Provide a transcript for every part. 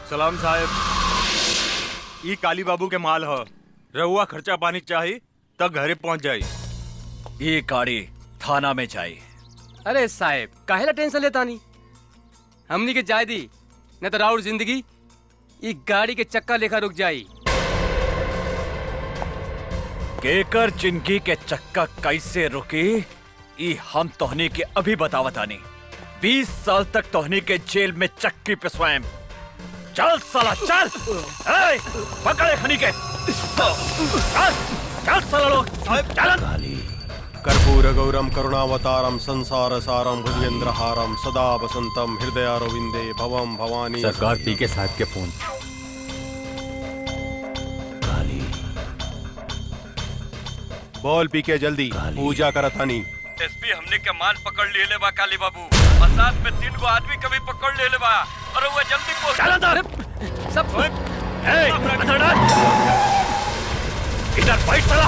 सलाम साहेब, ई काली बाबू के माल ह। रहुआ खर्चा पानी चाहिए तब घरे पहुंच जाई। ये गाड़ी थाना में जाई। अरे साहेब काहेला टेंशन लेता नहीं, हमनी के जाय दी न तो राउर जिंदगी ई गाड़ी के चक्का लेखा रुक जाई। केकर जिंदगी के चक्का कैसे रुकी ई हम तोहनी के अभी बतावतानी। 20 साल तक तोहनी के जेल में चक्की पे स्वयं। चल साला चल, पकड़े खनी के। चल चल साला लोग चल। कर्पूर गौरम करुणावतारम संसार सारम भुजगेंद्रहारम सदा वसंतम हृदयारविंदे भवम भवानी। सरकार पीके साहब के फोन। बोल पीके जल्दी पूजा करतानी। एसपी हमने के माल पकड़ ले बा काली बाबू, और साथ में 3 गो आदमी कभी पकड़ ले बा, और वो जल्दी पहुंच। चल अंदर सब। अंदर डाल इधर फाइट चला।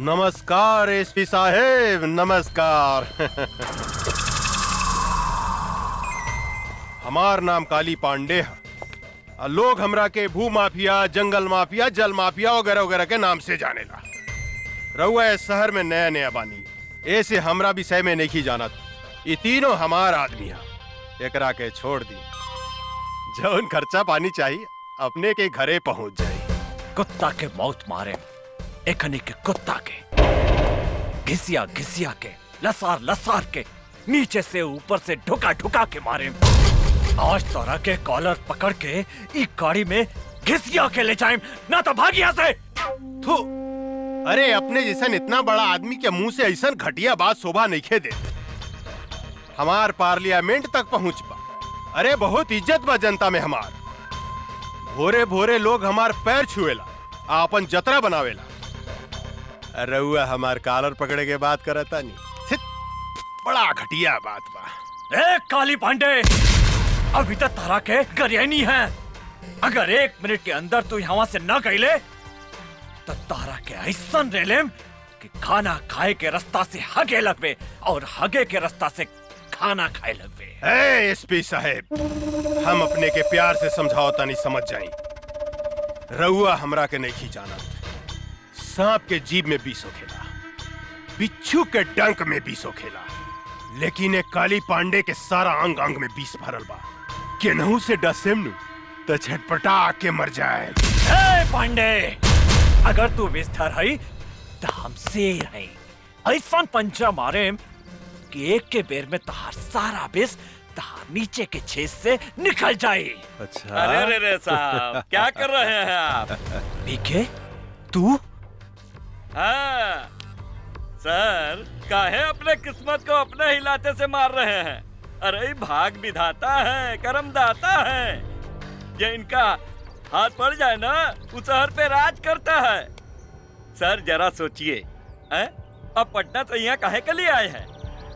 नमस्कार एसपी साहेब, नमस्कार। हमार नाम काली पांडे है। लोग हमरा के भू माफिया, जंगल माफिया, जल माफिया वगैरह वगैरह के नाम से जानेला। रहुआ इस शहर में नया नया बानी, ऐसे हमरा भी सह में नहीं जानत। ये तीनों हमार आदमी है। एकरा के छोड़ दी, जौन खर्चा पानी चाहिए अपने के घरे पहुंच जाए। कुत्ता के मौत मारे, एकनी के कुत्ता के घिसिया घिसिया के, लसार लसार के, नीचे से ऊपर से ढुका ढुका के मारे। आज तोरा के कॉलर पकड़ के ई गाड़ी में घिसिया के ले जाए, ना तो भाग यहाँ से। थू, अरे अपने जैसन इतना बड़ा आदमी के मुंह से ऐसा घटिया बात शोभा नहीं खे दे। हमार पार्लियामेंट तक पहुंच पा। अरे बहुत इज्जत बा जनता में हमार। भोरे भोरे लोग हमार पैर छुएला, आपन जतरा बनावेला। रउआ हमार कॉलर पकड़े के बात करता नहीं, बड़ा घटिया बात बा। ए काली पांडे, अभी तक तारा के गरियानी है। अगर 1 मिनट के अंदर तू यहाँ से न गईले तो तारा के ऐसा रेलेम कि खाना खाए के रास्ता से हगे लगवे और हगे के रास्ता से खाना खाए लगवे। एसपी साहेब, हम अपने के प्यार से समझाओ नहीं समझ जाई। रउआ हमरा के नहीं जाना। सांप के जीभ में विष होखेला, बिच्छू के डंक में विष होखेला, लेकिन एक काली पांडे के सारा अंग अंग में विष भरल बा। केनहू से डसेम नु तो छटपटा के मर जाए। ए पांडे, अगर तू विस्तार है तो हम शेर है। ऐसा पंचा मारे कि एक के बेर में तहार सारा विष तहार नीचे के छेद से निकल जाए। अच्छा, अरे रे साहब क्या कर रहे हैं आप? पीके तू? हाँ सर, काहे अपने किस्मत को अपने हिलाते से मार रहे हैं? अरे भाग विधाता है, कर्म दाता है। ये इनका हाथ पड़ जाए ना, उस शहर पे राज करता है। सर जरा सोचिए, अब पटना से यहाँ काहे के लिए आए हैं?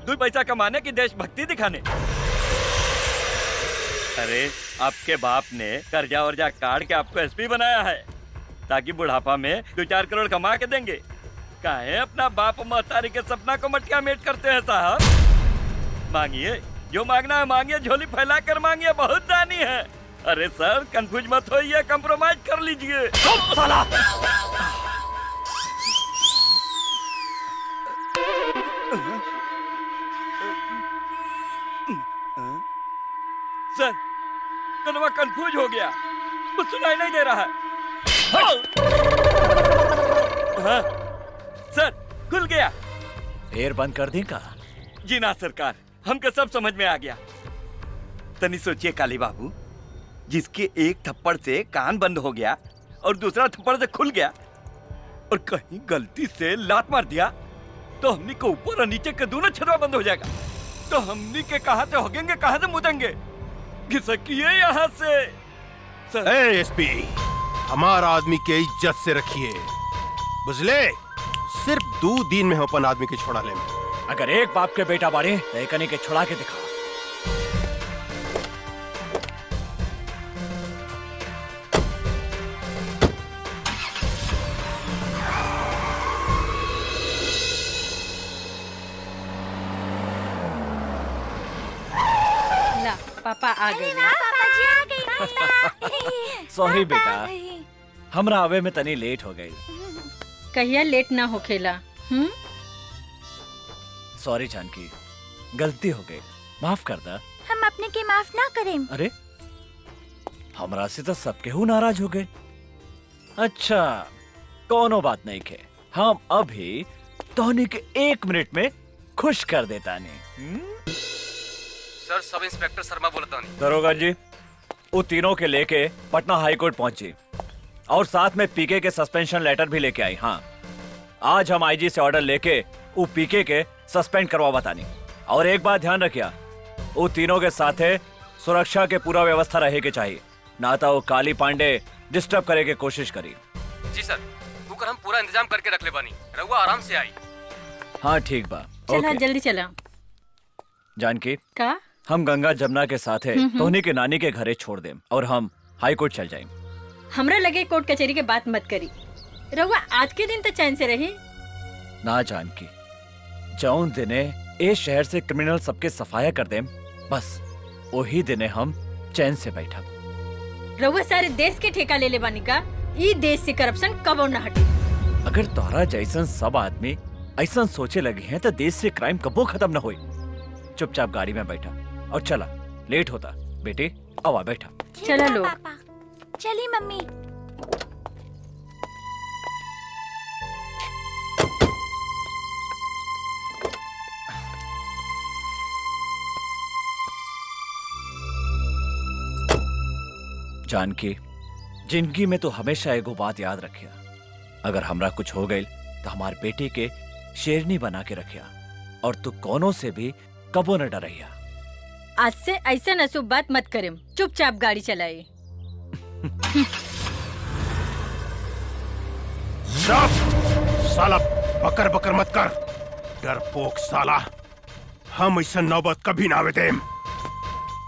2 पैसा कमाने की देशभक्ति दिखाने? अरे आपके बाप ने कर्जा वर्जा काट के आपको एसपी बनाया है ताकि बुढ़ापा में 2-4 करोड़ कमा के देंगे। काहे अपना बाप महतारी के सपना को मटका मेट करते हैं साहब? मांगिए, जो मांगना है मांगिए, झोली फैला कर मांगिए, बहुत दानी है। अरे सर कंफ्यूज मत होइए, कंप्रोमाइज कर लीजिए। साला सर कनवा कंफ्यूज हो गया, कुछ सुनाई नहीं दे रहा है। हाँ, सर खुल गया। फिर बंद कर दें का? जी ना सरकार, हमको सब समझ में आ गया। तनी सोचिए काली बाबू, जिसके एक थप्पड़ से कान बंद हो गया और दूसरा थप्पड़ से खुल गया, और कहीं गलती से लात मार दिया तो हमनी को ऊपर और नीचे के दोनों छर्रा बंद हो जाएगा। तो हमनी के कहां से होगेंगे, कहां से मुदेंगे? घिसकिए यहाँ से। एसपी, हमारा आदमी के इज्जत से रखिए, बुझले? सिर्फ 2 दिन में हम अपन आदमी के छोड़ा ले। अगर एक बाप के बेटा बाड़े तो एकनी के छुड़ा के दिखा। आ गई। पापा जी आ गई। सॉरी बेटा, हमरा आवे में तनी लेट हो गई। कहिया लेट ना होखेला। सॉरी जानकी, गलती हो गई, माफ कर दा। हम अपने के माफ ना करें। अरे हमरा से तो सबके हु नाराज हो गए। अच्छा कोनो बात नहीं के, हम अभी तोहनी के 1 मिनट में खुश कर देता नहीं। सर, सब इंस्पेक्टर शर्मा बोलता नहीं। दरोगा जी, वो तीनों के लेके पटना हाई कोर्ट पहुंची और साथ में पीके के सस्पेंशन लेटर भी लेके आई। हाँ, आज हम आईजी से ऑर्डर लेके वो पीके के सस्पेंड करवा बतानी। और एक बात ध्यान रखिया, वो तीनों के साथे सुरक्षा के पूरा व्यवस्था रहे के चाहिए, ना तो वो काली पांडे डिस्टर्ब करे के कोशिश करी। जी सर, बुकर हम पूरा इंतजाम करके रख ले बानी, रहुआ आराम से आई। हाँ ठीक बा। चला ओके। जल्दी चला। जानकी, का हम गंगा जमुना के साथे तोहनी के नानी के घरे छोड़ देम और हम हाई कोर्ट चल जाएं। हमरा लगे कोर्ट कचहरी के बात मत करी। रहुआ आज के दिन तो चैन से रही। ना जानकी, जौन दिने ए शहर से क्रिमिनल सबके सफाया कर देम, बस वही दिने हम चैन से बैठा। रहुआ सारे देश के ठेका ले ले बानी का। ई देश से करप्शन कबो न हटे। अगर तोहरा जैसन सब आदमी ऐसा सोचे लगे हैं तो देश से क्राइम कबो खत्म न होई। चुपचाप गाड़ी में बैठा और चला, लेट होता। बेटे आवा बैठा। चला लो। पापा चली मम्मी। जानकी, जिंदगी में तो हमेशा एगो बात याद रखिया, अगर हमरा कुछ हो गई तो हमारे बेटे के शेरनी बना के रखिया और तू कोनो से भी कबो न डरैया। आज से ऐसा नसूब बात मत करें, चुपचाप गाड़ी चलाए। साला बकर बकर मत कर, डरपोक साला। हम ऐसा नौबत कभी ना आवे देम।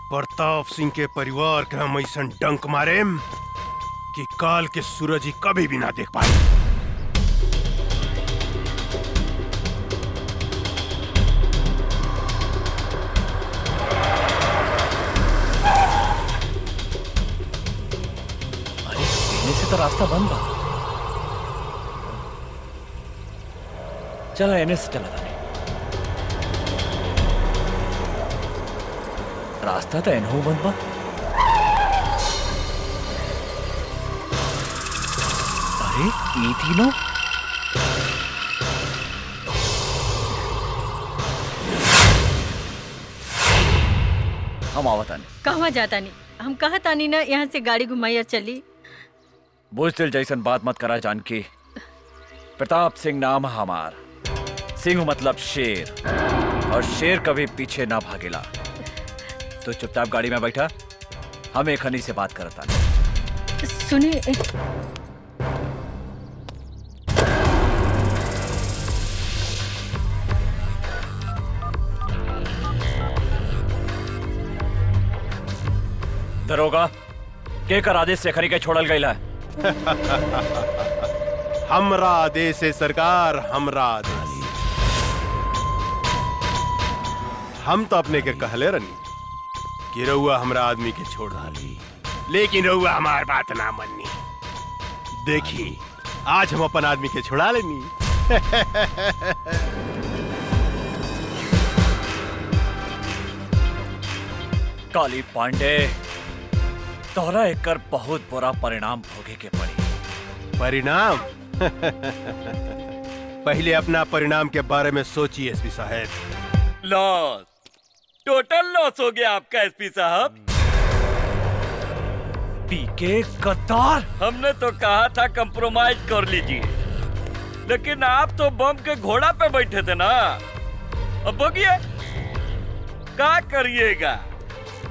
प्रताप सिंह के परिवार के हम ऐसा डंक मारेम कि काल के सूरज ही कभी भी ना देख पाए। से तो रास्ता बंद बा। चला एने से चला था। रास्ता तो एनहू बंद बा। अरे ये तीनों हम आवतानी। कहवा जाता नहीं, हम कहा तानी ना यहाँ से गाड़ी घुमाई और चली। बुजदिल जैसन बात मत करा जानकी। प्रताप सिंह नाम हमार, सिंह मतलब शेर, और शेर कभी पीछे ना भागेला। तो चुपचाप गाड़ी में बैठा, हम एक हनी से बात करता। सुनिए, दरोगा के कर आदेश से खनी के छोड़ल गईला है। हमरा आदेश है सरकार, हमरा आदेश। हम तो अपने के कहले रनी कि रउआ हमरा आदमी के छोड़ डाली, लेकिन रउआ हमार बात ना मन्नी। देखी आज हम अपन आदमी के छुड़ा लेनी। काली पांडे, तोहरा एकर बहुत बुरा परिणाम भोगे के पड़ी। परिणाम? पहले अपना परिणाम के बारे में सोचिए एसपी साहब। लॉस, टोटल लॉस हो गया आपका एसपी साहब। पीके गद्दार। हमने तो कहा था कंप्रोमाइज कर लीजिए, लेकिन आप तो बम के घोड़ा पे बैठे थे ना। अब बगिए क्या करिएगा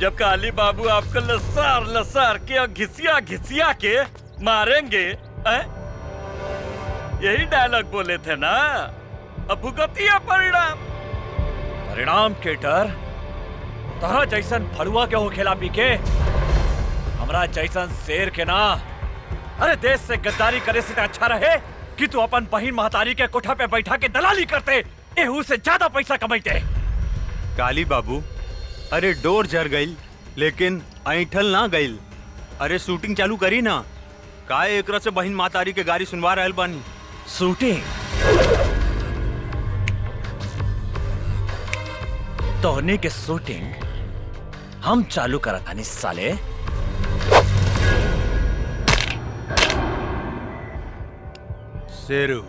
जब काली बाबू आपको लसार लसार के घिसिया घिसिया के मारेंगे। यही डायलॉग बोले थे ना। अब भुगतिया परिणाम। परिणाम के डर तोहरा जैसन फड़ुआ के हो खेला पीके, हमरा जैसन शेर के ना। अरे देश से गद्दारी करे से अच्छा रहे कि तू अपन बहिन महतारी के कोठा पे बैठा के दलाली करते, एहू से ज्यादा पैसा कमाते। काली बाबू, अरे डोर जर गई लेकिन ऐठल ना गइल। अरे शूटिंग चालू करी ना, का एकरा से बहिन मातारी के गाड़ी सुनवा रहल बानी। शूटिंग तोहनी के शूटिंग हम चालू करत हनी साले। शेरू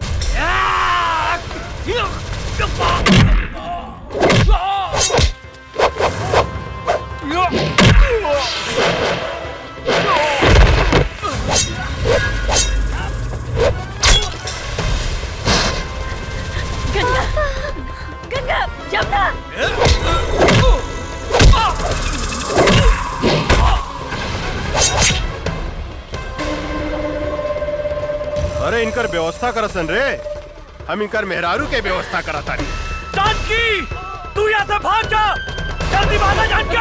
गंगा गंगा जमुना अरे इनकर व्यवस्था करसन रे, हम इनकर मेहरारू के व्यवस्था करतानी। जानकी तू यहाँ से भाग जा, जल्दी भागा जानकी।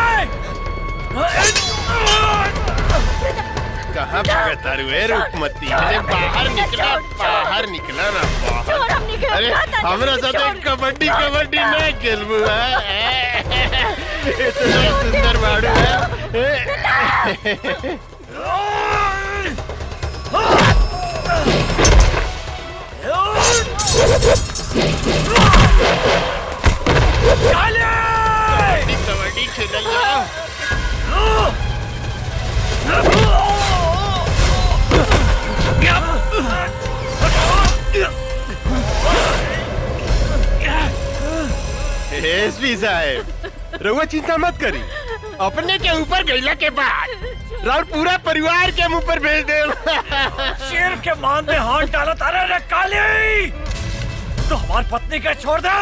कहाँ भागता रे रूपमती? अरे बाहर निकला ना बाहर। अरे हमरा साथ कबड्डी ना खेलबू है? इतना सुंदर बाड़ू है। कबड्डी खेलल जा। एसपी साहब, रउआ चिंता मत करी, अपने के ऊपर गईला के बाद राउर पूरा परिवार के मुंह पर भेज दे। शेर के मान में हाथ डाला तारे रे काली, तो हमारी पत्नी के छोड़ दे,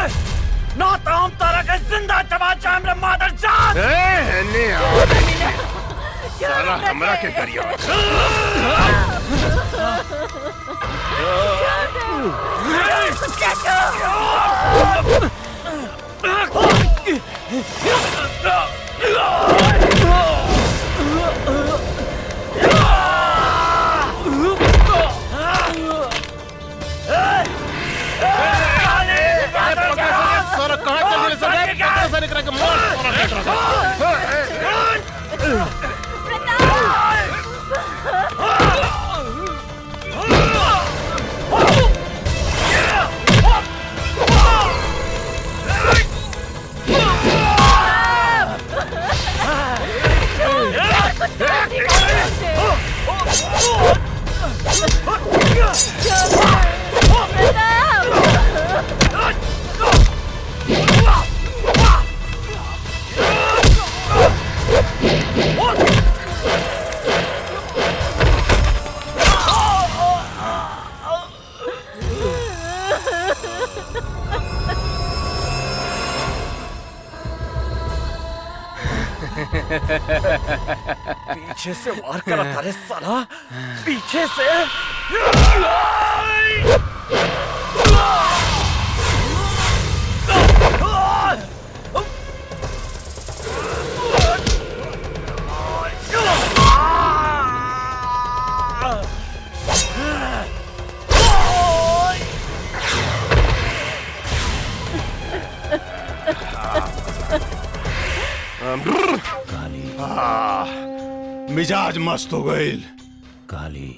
ना तो हम तारा के जिंदा चबा जाम रे मादर जात। साला हमरा के करिया। पीछे से वार करा तारे साला, पीछे से। मिजाज मस्त हो गई। काली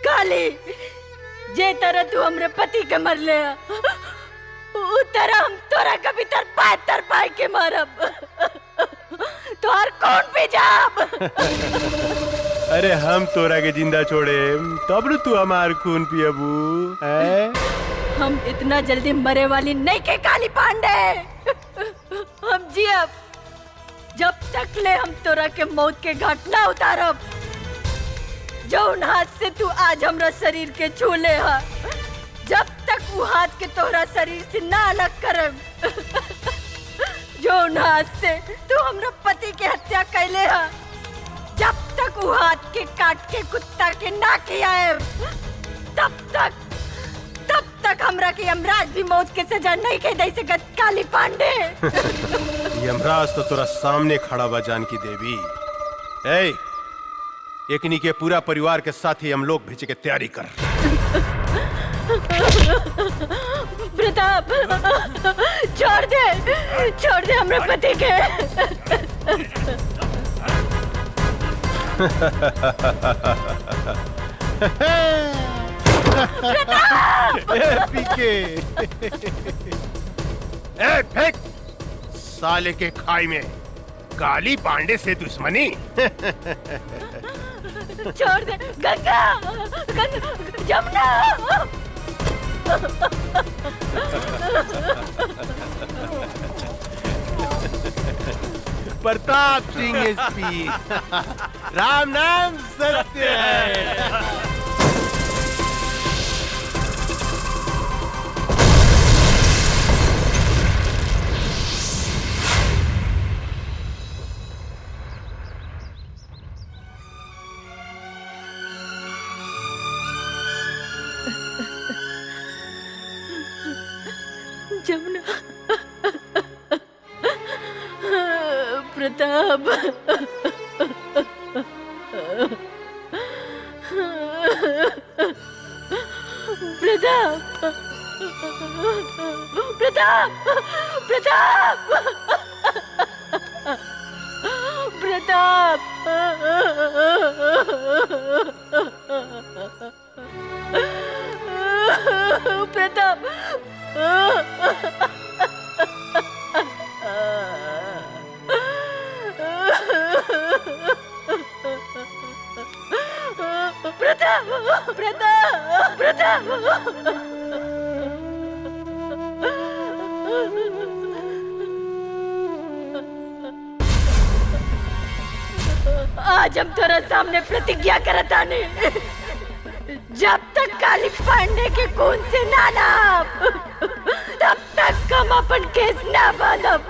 काली, जे तरह तू हमरे पति के मर ले, उ तरह हम तोरा कभी तर पाए के मारब। तोहर कौन भी जाब। अरे हम तोरा के जिंदा छोड़े तब न तू हमार खून पियबू है? हम इतना जल्दी मरे वाली नहीं के काली पांडे। हम जियब जब तक ले हम तोरा के मौत के घाट ना उतारब, जौन हाथ से तू आज हमरा शरीर के छूले हा, जब तक वो हाथ के तोहरा शरीर से ना अलग करब, जौन हाथ से तू हमरा पति के हत्या कैले हा, जब तक वो हाथ के काट के कुत्ता के ना खियाएब, तब तक हमरा के यमराज भी मौत के सजा नहीं के दे सकत काली पांडे। यमराज तो तोरा सामने खड़ा बा जानकी देवी। ए, एकनी के पूरा परिवार के साथ ही हम लोग भेजे के तैयारी कर। प्रताप, छोड़ दे हमरे पति के। पीके ए फेंक साले के खाई में काली पांडे से दुश्मनी। छोड़ दे गंगा, जमुना। प्रताप सिंह एसपी, राम नाम सत्य है। जमुना, प्रताप, प्रताप, आज हम तेरा सामने प्रतिज्ञा करता नहीं, जब तक काली पांडे के खून से ना नाप, तब तक हम अपन केस ना बांधब।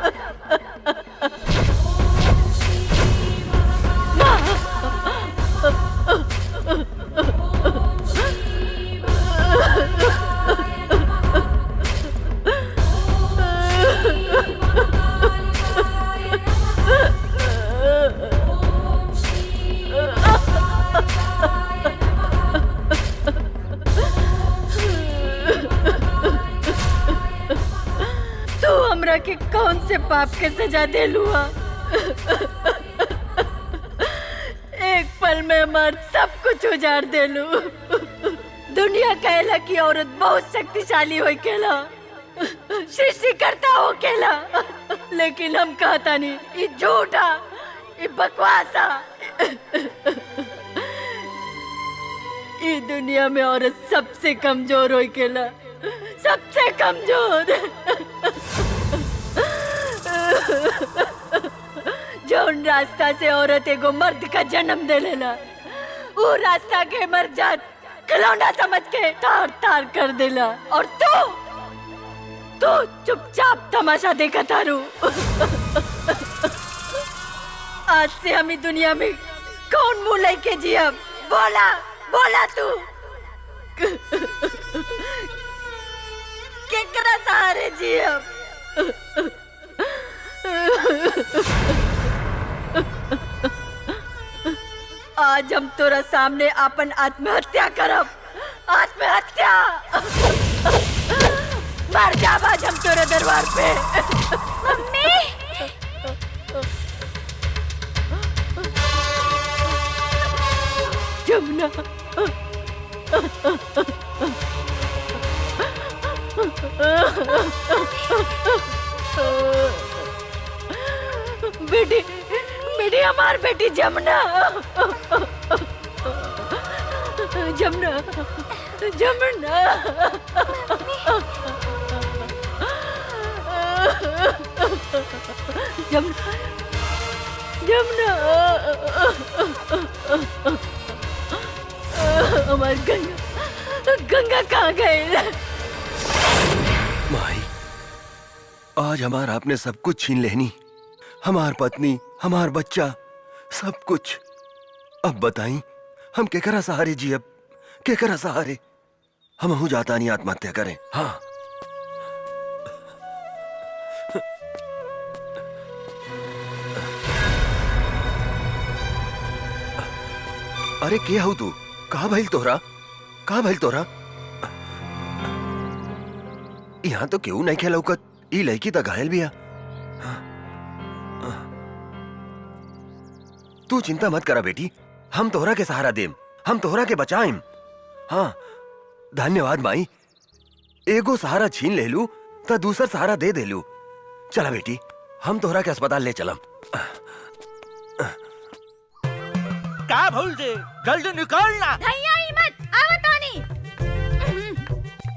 तू हमरा के कौन से पाप के सजा दे लुआ? एक पल में मर्द सब कुछ उजाड़ दे लू। दुनिया कहला कि औरत बहुत शक्तिशाली हो केला, सृष्टि करता हो केला, लेकिन हम कहता नहीं, ये झूठा, ये बकवासा। ये दुनिया में औरत सबसे कमजोर हो केला, सबसे कमजोर। जौन रास्ता से औरत एगो मर्द का जन्म दे लेला, वो रास्ता के मर जात खिलौना समझ के तार तार कर देला, और तू चुपचाप तमाशा देखा तारू। आज से हम दुनिया में कौन मुंह लेके जियब? बोला तू। केकरा सहारे जियब? आज हम तोरा सामने अपन आत्महत्या करब। आत्महत्या मर जाब आज हम तोरे दरबार पे। मम्मी, जमुना, बेटी हमार बेटी जमुना, जमुना, जमुना। जमुना, हमार गंगा गंगा कहाँ गए? माई, आज हमार आपने सब कुछ छीन लेनी, हमार पत्नी, हमार बच्चा, सब कुछ। अब बताई हम केकरा सहारे जी, अब केकरा सहारे? हम हूँ जाता नहीं आत्महत्या करें। हाँ, अरे क्या हूँ तू? कहाँ भइल तोहरा? कहाँ भइल तोहरा? यहाँ तो क्यों नहीं खेला उकत? ई लड़की तो घायल भी है। तू चिंता मत करा बेटी, हम तोहरा के सहारा देम, हम तोहरा के बचाएम। हाँ, धन्यवाद माई। एगो सहारा छीन ले लू तो दूसर सहारा दे दे लू। चला बेटी, हम तोहरा के अस्पताल ले चलम। क्या भूल दे, जल्दी निकलना। धैया ही मत, आवत आनी।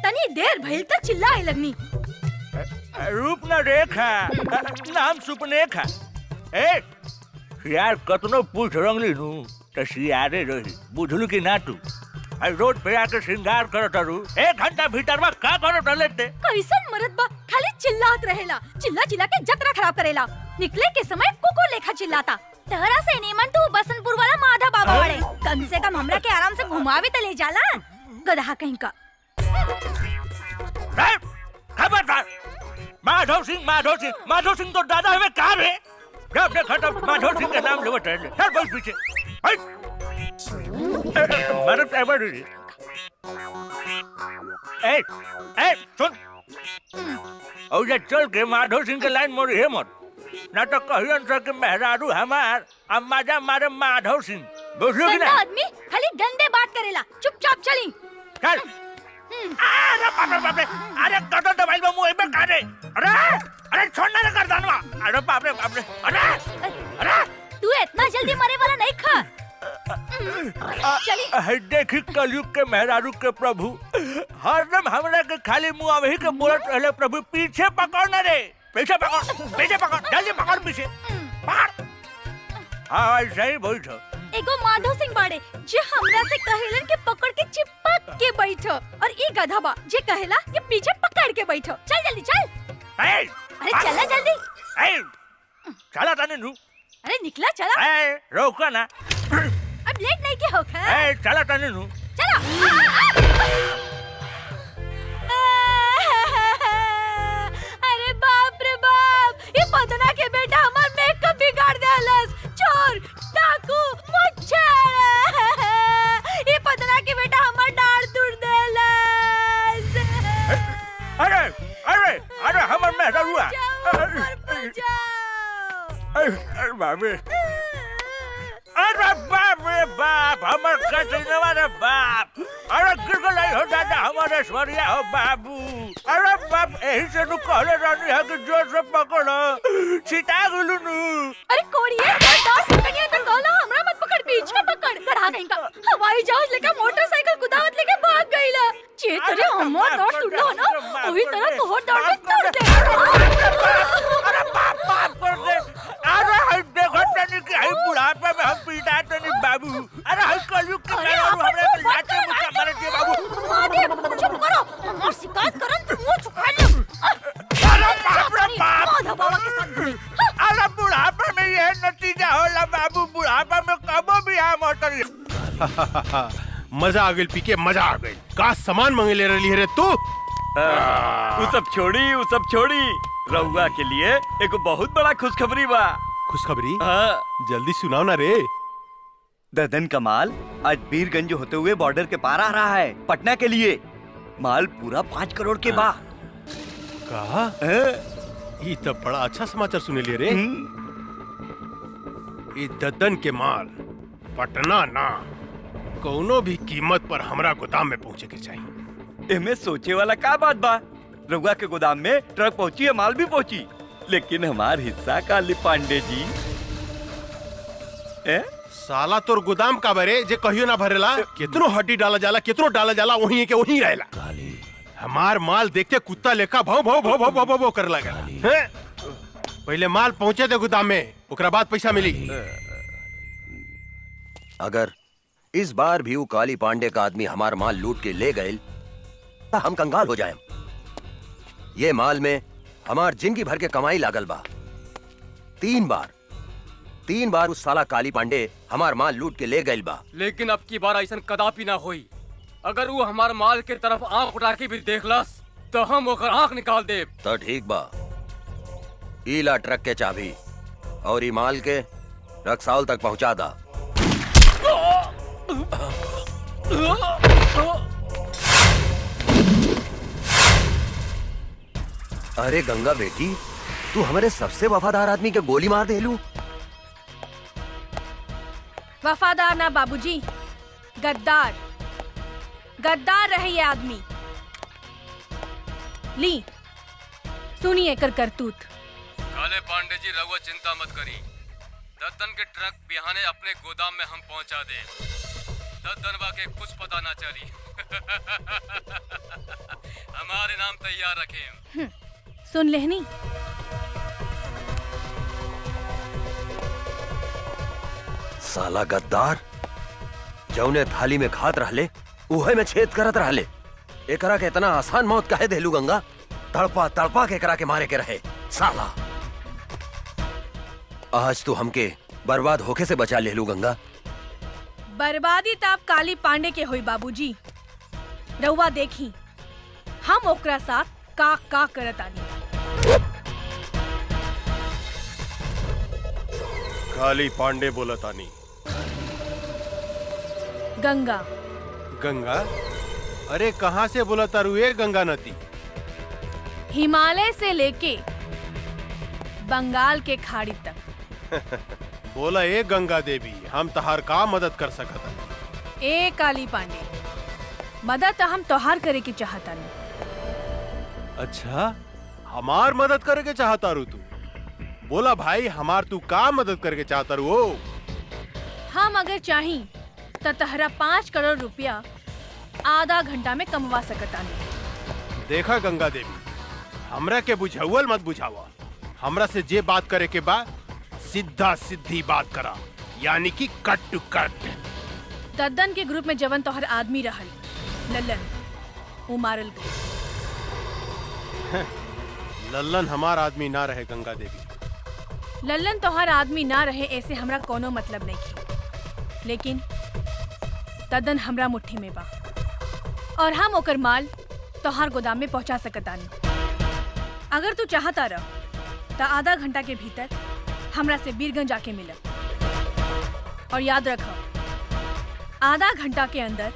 तनी देर भइल त चिल्लाए लगनी। रूप न रेखा, नाम सुपनेखा। ए, यार कतनो पूछ रंगली नू तो सियारे रही, बुझलू की ना तू? रोड पे आके श्रृंगार करत रू, 1 घंटा भीतर में का करत लेते? कैसन मरद बा, खाली चिल्लात रहेला, चिल्ला चिल्ला के जतरा खराब करेला। निकले के समय कुको लेखा चिल्लाता। तहरा से नीमन तू बसंतपुर वाला माधा बाबा वाले, कम से कम हमरा के आराम से घुमावे त ले जाला। गधा कहीं का। खबरदार! माधव सिंह तो दादा हमें कहा रे? जब देखा तब माधव सिंह के नाम लेवत रहे। चल बस पीछे। मरद एवर ए सुन, और ये चल के माधव सिंह के लाइन मोड़ी है मत, ना तो कहियन से कि मेहरारू हमार अम्माजा मारे माधव सिंह। बुझलू कि गंदा ना? आदमी खाली गंदे बात करेला, चुपचाप चली। चल। अरे बाप रे, अरे कटो दबाइल में मुंह में काटे। अरे छोड़ना रे गर्दनवा। अरे बाप रे, अरे तू इतना जल्दी मरे वाला नहीं खा। चली। देखी कलयुग के मेहरारू के प्रभु, हरदम हमरा के खाली मुंह वही के बोलत रहले प्रभु, पीछे पकड़ ना रे, पीछे पकड़, जल्दी पकड़ पीछे। पकड़। हाँ ऐसा ही बोल छो। एगो माधव सिंह बाड़े जे हमरा से कहेलन के पकड़ के चिपक के बैठो, और ई गधा बा जे कहेला कि पीछे पकड़ के बैठो। चल जल्दी चल। अरे चला जल्दी। चला तने नू। अरे निकला चला। रोका ना। अब लेट नहीं के होगा। चला तने नू। चला। अरे बाप रे बाप, ये पतना के बेटा हमार मेकअप बिगाड़ देलस। चोर, डाकू, मच्छर। ये पतना के बेटा हमार डाढ़ तोड़ देलस। अरे हमर मेहरारू हुआ। बचाओ। बाबे, अरे बाप रे बाप, हमर कचनवा रे बाप। अरे गिरगलाई हो दादा, हमारे स्वरिया हो बाबू। अरे बाप, यही से नु कहले रानी है कि जोर से पकड़ो, सीता गुलू नु। अरे कोड़िए, डांट पकड़िए तो कहला हमरा मत पकड़, पीछे पकड़। गधा कहीं का हवाई जहाज लेके मोटरसाइकिल कुदावत लेके भाग गईला। जे तेरे हमर दौड़ टूटलो ना, वही तरह तोहर दौड़ भी टूट दे। अरे बाप कर दे। अरे देखो तनी कि हई बुढ़ापे में हम पीटा तनी बाबू। अरे हई कलयुग के मेहरारू हमरे पे लाते मुक्का मारे दे बाबू। अरे चुप करो, हमार शिकायत करन तो मुंह छुपा ले। अरे बाप रे बाप, माधव बाबा के साथ घूमी। अरे बुढ़ापे में ये नतीजा होला बाबू, बुढ़ापे में कबो भी हम करी। मजा आ गई, पी के मजा आ गई। का सामान मंगे ले रही है रे तू? वो सब छोड़ी, रउआ के लिए एक बहुत बड़ा खुशखबरी बा। खुशखबरी? हाँ। जल्दी सुनाओ ना रे। ददन का माल आज बीरगंज होते हुए बॉर्डर के पार आ रहा है पटना के लिए। माल पूरा 5 करोड़ के बा। कहा? ये तो बड़ा अच्छा समाचार सुने लिए रे। ये ददन के माल पटना ना, कोनो भी कीमत पर हमरा गोदाम में पहुंचे के चाहिए। इनमें सोचे वाला क्या बात बा? रउआ के गोदाम में ट्रक पहुंची है, माल भी पहुंची, लेकिन हमार हिस्सा का पांडे जी। साला तोर गोदाम का बरे जे कहियो ना भरेला। कितनो हड्डी डाला जाला, कितनो डाला जाला, वहीं के वहीं रहेला। हमार माल देखते कुत्ता लेखा भाव भाव भाव भाव भाव कर लगा। पहले माल पहुंचे दे गोदाम में, ओकरा बाद पैसा मिली। अगर इस बार भी वो काली पांडे का आदमी हमार माल लूट के ले गए तो हम कंगाल हो जाएं। ये माल में हमार जिंदगी भर के कमाई लागल बा। 3 बार उस साला काली पांडे हमार माल लूट के ले गइल बा। लेकिन अब की बार ऐसा कदापि ना होई। अगर वो हमार माल के तरफ आंख उठा के भी देखलस तो हम ओकर आंख निकाल देब। तो ठीक बा, ईला ट्रक के चाबी और ई माल के रक्सौल तक पहुंचा दा। अरे गंगा बेटी, तू हमारे सबसे वफादार आदमी के गोली मार देलू। वफादार ना बाबूजी, गद्दार गद्दार रहे ये आदमी। ली सुनिए कर करतूत। काले पांडे जी रघुआ चिंता मत करी। दद्दन के ट्रक बिहाने अपने गोदाम में हम पहुंचा दे। दद्दनवा के कुछ पता ना चली। हमारे नाम तैयार रखें। सुन लेहनी। साला गद्दार, जौने थाली में खात रहले उहे में छेद करत रहले। एकरा के इतना आसान मौत काहे देलू गंगा? तड़पा तड़पा के एकरा के मारे के रहे साला। आज तू हमके बर्बाद होके से बचा लेलू गंगा। बर्बादी ताप काली पांडे के होई बाबूजी। रउआ देखी हम ओकरा साथ का करत आनी। काली पांडे बोलतानी। गंगा गंगा? अरे कहाँ से बोला तारू ये गंगा नदी? हिमालय से लेके बंगाल के खाड़ी तक। बोला ए गंगा देवी, हम तहार का मदद कर सकत? ए काली पांडे, मदद तो हम तोहार करे के चाहता नहीं। अच्छा, हमार मदद करे के चाहता रू तू? बोला भाई, हमार तू का मदद करके चाहता रू? हम अगर चाही तो तहरा 5 करोड़ रुपया आधा घंटा में कमवा सकता नहीं। देखा गंगा देवी, हमरा के बुझावल मत बुझावा। हमरा से जे बात करे के बा सीधा सीधी बात करा, यानी कि कट टू कट। दद्दन के ग्रुप में जवन तोहर आदमी रहल लल्लन, वो मारल गई। लल्लन हमार आदमी ना रहे गंगा देवी। लल्लन तोहर आदमी ना रहे ऐसे हमरा कोनो मतलब नहीं थी, लेकिन दद्दन हमरा मुट्ठी में बा और हम ओकर माल तोहार गोदाम में पहुंचा सकतानी। अगर तू चाहता रह तो आधा घंटा के भीतर हमरा से बीरगंज आके मिल। और याद रख, आधा घंटा के अंदर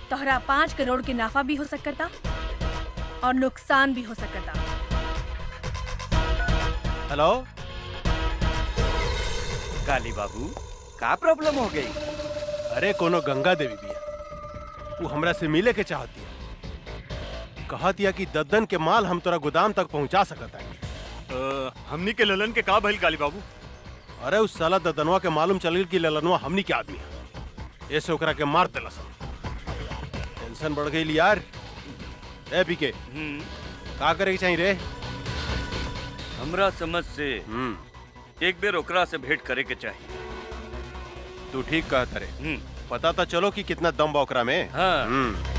तोहरा 5 करोड़ के नाफा भी हो सकता और नुकसान भी हो सकता। हेलो काली बाबू, का प्रॉब्लम हो गई? अरे कोनो गंगा देवी बिया, वो हमरा से मिले के चाहती है। कहतिया कि दद्दन के माल हम तोरा गोदाम तक पहुंचा सकता है। हमनी के ललन के का भइल काली बाबू? अरे उस साला दद्दनवा के मालूम चल गई कि ललनवा हमनी के आदमी है, ऐसे ओकरा के मार देला सब। टेंशन बढ़ गई यार। ए पीके, का करे के चाहिए रे? हमरा समझ से एक बेर ओकरा से भेंट करे के चाहिए। तू ठीक कहता रे। पता तो चलो कि कितना दम बा ओकरा में। हाँ।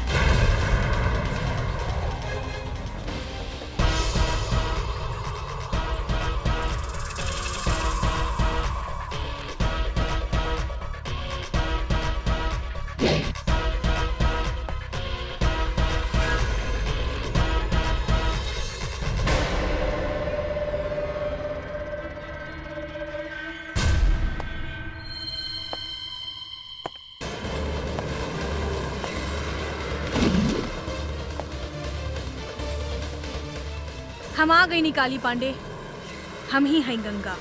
हम आ गई नी काली पांडे, हम ही हैं गंगा।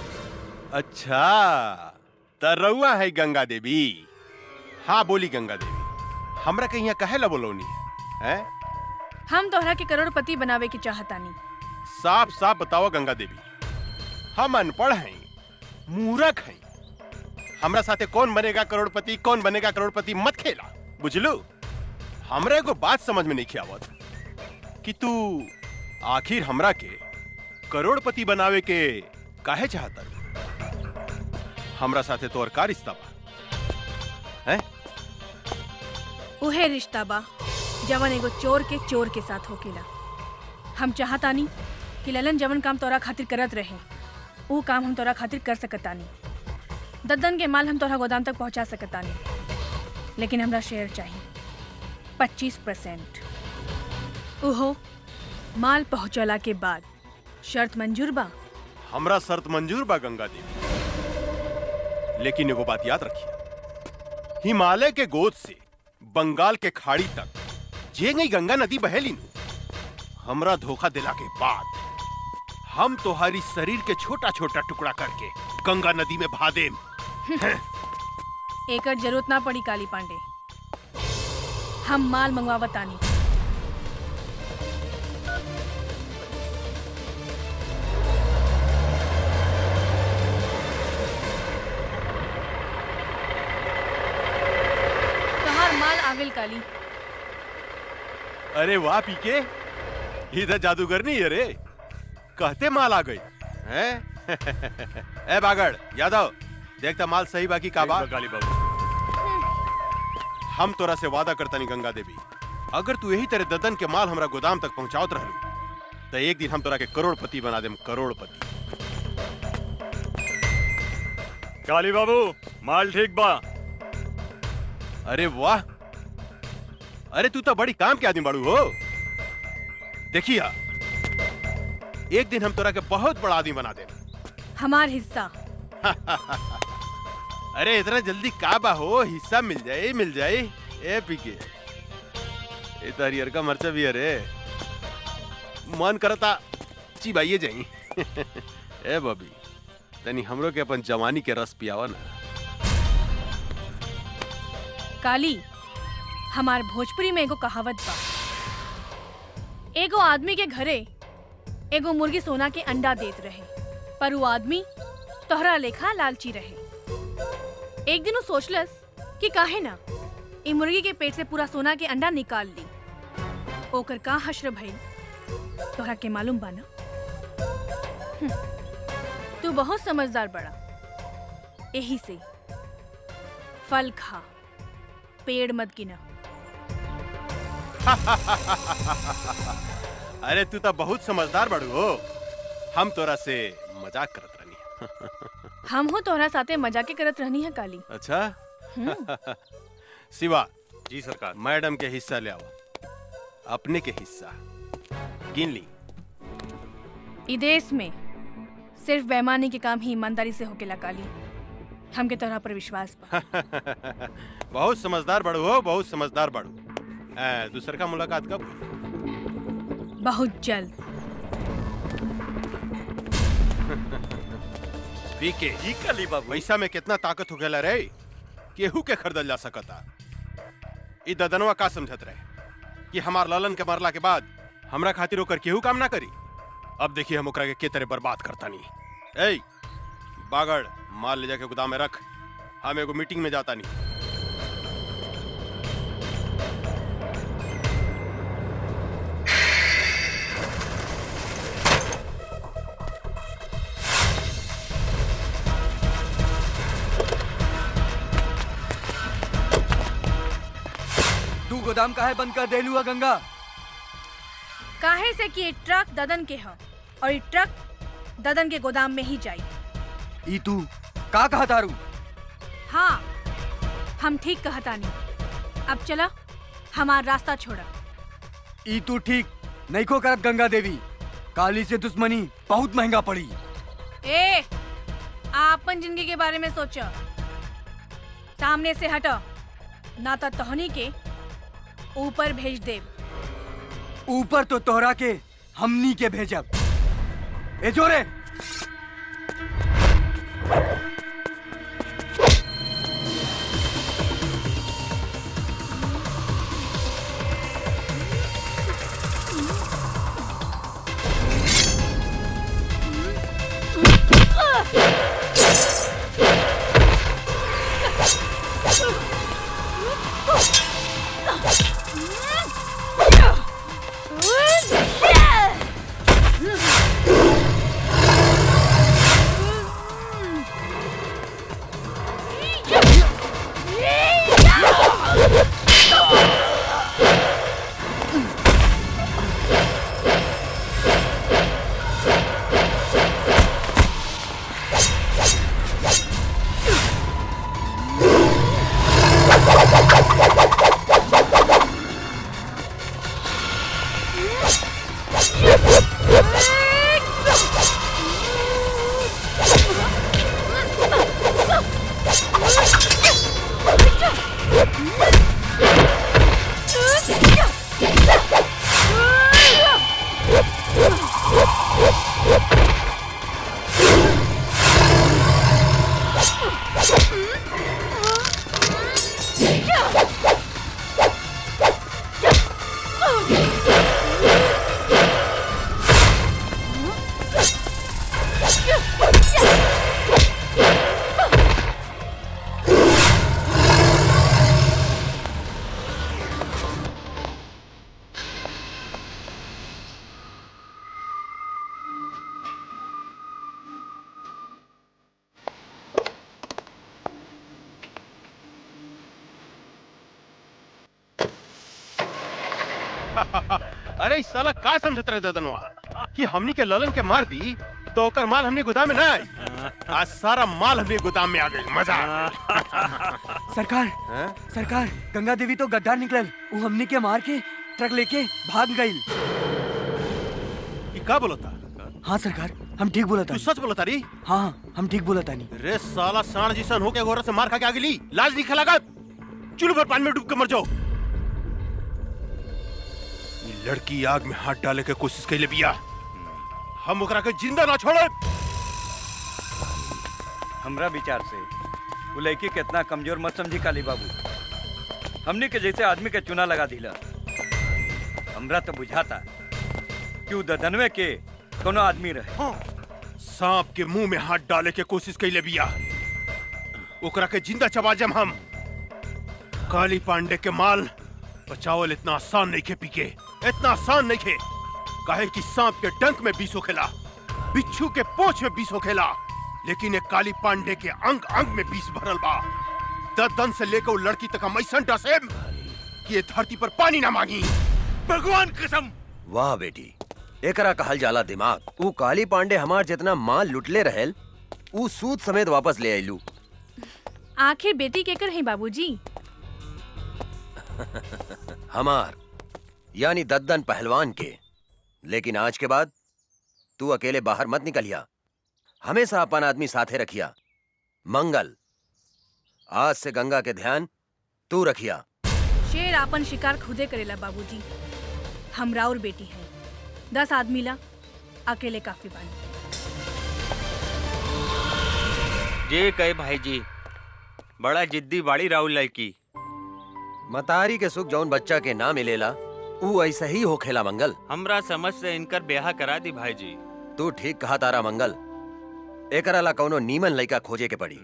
अच्छा, तरौआ है गंगा देवी। हाँ बोली गंगा देवी, हमरा के यहाँ कहे ला बोलौनी है? हम तोहरा के करोड़पति बनावे के चाहतानी। साफ साफ बताओ गंगा देवी, हम अनपढ़ हैं, मूर्ख हैं। हमरा साथे कौन बनेगा करोड़पति, कौन बनेगा करोड़पति मत खेला, बुझलू? हमरा एगो बात समझ में नहीं आवत कि तू आखिर हमरा के करोड़पति बनावे के काहे चाहता? हमरा साथे तोर का रिश्ता बा? हैं? उहे रिश्ता बा जवन एगो चोर के साथ होकेला। हम चाहतानी कि ललन जवन काम तोरा खातिर करत रहे वो काम हम तोरा खातिर कर सकतानी। दद्दन के माल हम तोरा गोदाम तक पहुंचा सकतानी, लेकिन हमरा शेयर चाहिए 25%। उहो माल पहुंचला के बाद। शर्त मंजूर बा? हमरा शर्त मंजूर बा गंगा देवी, लेकिन एगो बात याद रखिए, हिमालय के गोद से बंगाल के खाड़ी तक जे गई गंगा नदी बहेली नु, हमरा धोखा दिला के बाद हम तोहारी शरीर के छोटा छोटा टुकड़ा करके गंगा नदी में बहा देम। एकर जरूरत ना पड़ी काली पांडे, हम माल मंगवावतानी। तोहार माल आगिल काली। अरे वाह पीके, इधर जादूगर नहीं है रे, कहते माल आ गई हैं? ए बागड़ यादव, देखता माल सही बाकी का बा। काली बाबू, हम तोरा से वादा करता नहीं गंगा देवी, अगर तू यही तरह ददन के माल हमरा गोदाम तक पहुंचावत रहलू तो एक दिन हम तोरा के करोड़पति बना देम, करोड़पति। काली बाबू माल ठीक बा। अरे वाह, अरे तू तो बड़ी काम के आदमी बाड़ू हो। देखिया, एक दिन हम तोरा के बहुत बड़ा आदमी बना देम। हमार हिस्सा। अरे इतना जल्दी का बा हो, हिस्सा मिल जाए मिल जाए। ए पीके, ए तो हरियर का मर्चा भी है रे, मन करता चिबाइए जाई। ए बबी, तनी हमरो के अपन जवानी के रस पियावा ना। काली, हमार भोजपुरी में एगो कहावत बा, एगो आदमी के घरे एगो मुर्गी सोना के अंडा देत रहे, पर वो आदमी तोहरा लेखा लालची रहे। एक दिन वो सोचलस कि काहे ना ई मुर्गी के पेट से पूरा सोना के अंडा निकाल ली। ओकर का हश्र भइल तोहरा के मालूम बा ना? तू बहुत समझदार बड़ा, यही से फल खा, पेड़ मत गिना। अरे तू तो बहुत समझदार बड़ू हो, हम तोरा से मजाक करत रहनी। हम हो तोहरा साथे मजाके करत रहनी है काली। अच्छा। शिवा जी सरकार। मैडम के हिस्सा ले आओ, अपने के हिस्सा गिन ली। ई देश में सिर्फ बेईमानी के काम ही ईमानदारी से होकेला काली, हमके तोहरा पर विश्वास बा। बहुत समझदार बड़ू हो, बहुत समझदार बड़ू। दूसर का मुलाकात कब? बहुत जल्द। पीके, जी काली बाबू। पैसा में कितना ताकत हो गया रे, केहू के खरीदल जा सकता। ई ददनवा का समझत रहे कि हमार ललन के मरला के बाद हमरा खातिर ओकर केहू काम ना करी। अब देखिए हम ओकरा के तरह बर्बाद करता नहीं। ए बागड़, माल ले जाके गोदाम में रख, हम एगो मीटिंग में जाता नहीं। तू गोदाम काहे बंद कर देलू है गंगा? काहे से कि ये ट्रक ददन के ह और ये ट्रक ददन के गोदाम में ही जाई। ई तू का कहा तारू? हाँ, हम ठीक कहतानी। अब चला, हमार रास्ता छोड़ा। ई तू ठीक नहीं को करत गंगा देवी, काली से दुश्मनी बहुत महंगा पड़ी। ए, आपन जिंदगी के बारे में सोचो, सामने से हटो, ना तो तोहनी के ऊपर भेज दे। ऊपर तो तोहरा के हमनी के भेजब। ए जोरे, Yeah! अरे इस साला का समझत रहे ददनवा कि हमनी के ललन के मार दी तो ओकर माल हमने गोदाम में ना आई। आज सारा माल हमने गोदाम में आ गई। मजा सरकार सरकार गंगा देवी तो गद्दार निकलल, वो हमने के मार के ट्रक लेके भाग गई। ये का बोलता? हाँ सरकार, हम ठीक बोला तू सच बोलता री? हाँ हम ठीक बोला तानी। रे साला सांड जिसन होके गोरा से मार खा के आ गेली, लाज नहीं खलागा। चुल्लू भर पानी में डूब के मर जाओ। ये लड़की आग में हाथ डाले के कोशिश कैले बिया, हम ओकरा के जिंदा ना छोड़े। हमरा विचार से वो लड़की कितना कमजोर मत समझी काली बाबू। हमने के जैसे आदमी के चुना लगा दिला। हमरा तो बुझाता कि वो ददनवे के कोनो आदमी रहे। सांप के मुंह में हाथ डाले के कोशिश कैले बिया, ओकरा के जिंदा चबा जम हम। काली पांडे के माल बचावल इतना आसान नहीं खे पीके, इतना आसान नहीं खे। काहे कि सांप के डंक में विष होखेला, बिच्छू के पोंछ में विष होखेला, लेकिन एक काली पांडे के अंग अंग में विष भरल बा। ददन से लेकर वो लड़की तक हम ऐसा डसेम कि ये धरती पर पानी ना मांगी। भगवान कसम। वाह बेटी, एकरा कहल जाला दिमाग। ऊ काली पांडे हमार जितना माल लुटले रहेल, ऊ सूद समेत वापस ले आइलू। आखिर बेटी केकर है बाबूजी? हमार यानी दद्दन पहलवान के। लेकिन आज के बाद तू अकेले बाहर मत निकलिया, हमेशा अपन आदमी साथे रखिया। मंगल, आज से गंगा के ध्यान तू रखिया। शेर आपन शिकार खुदे करेला बाबूजी। हमरा और बेटी है, 10 आदमी ला अकेले काफी बानी। जे कहे भाई जी, बड़ा जिद्दी बाड़ी राहुल लड़की। मतारी के सुख जौन बच्चा के ना मिलेला, ऊ ऐसा ही हो खेला मंगल। हमरा समझ से इनकर ब्याह करा दी भाई जी। तू ठीक कहा तारा मंगल, एकरा ला कौनो नीमन लइका खोजे के पड़ी।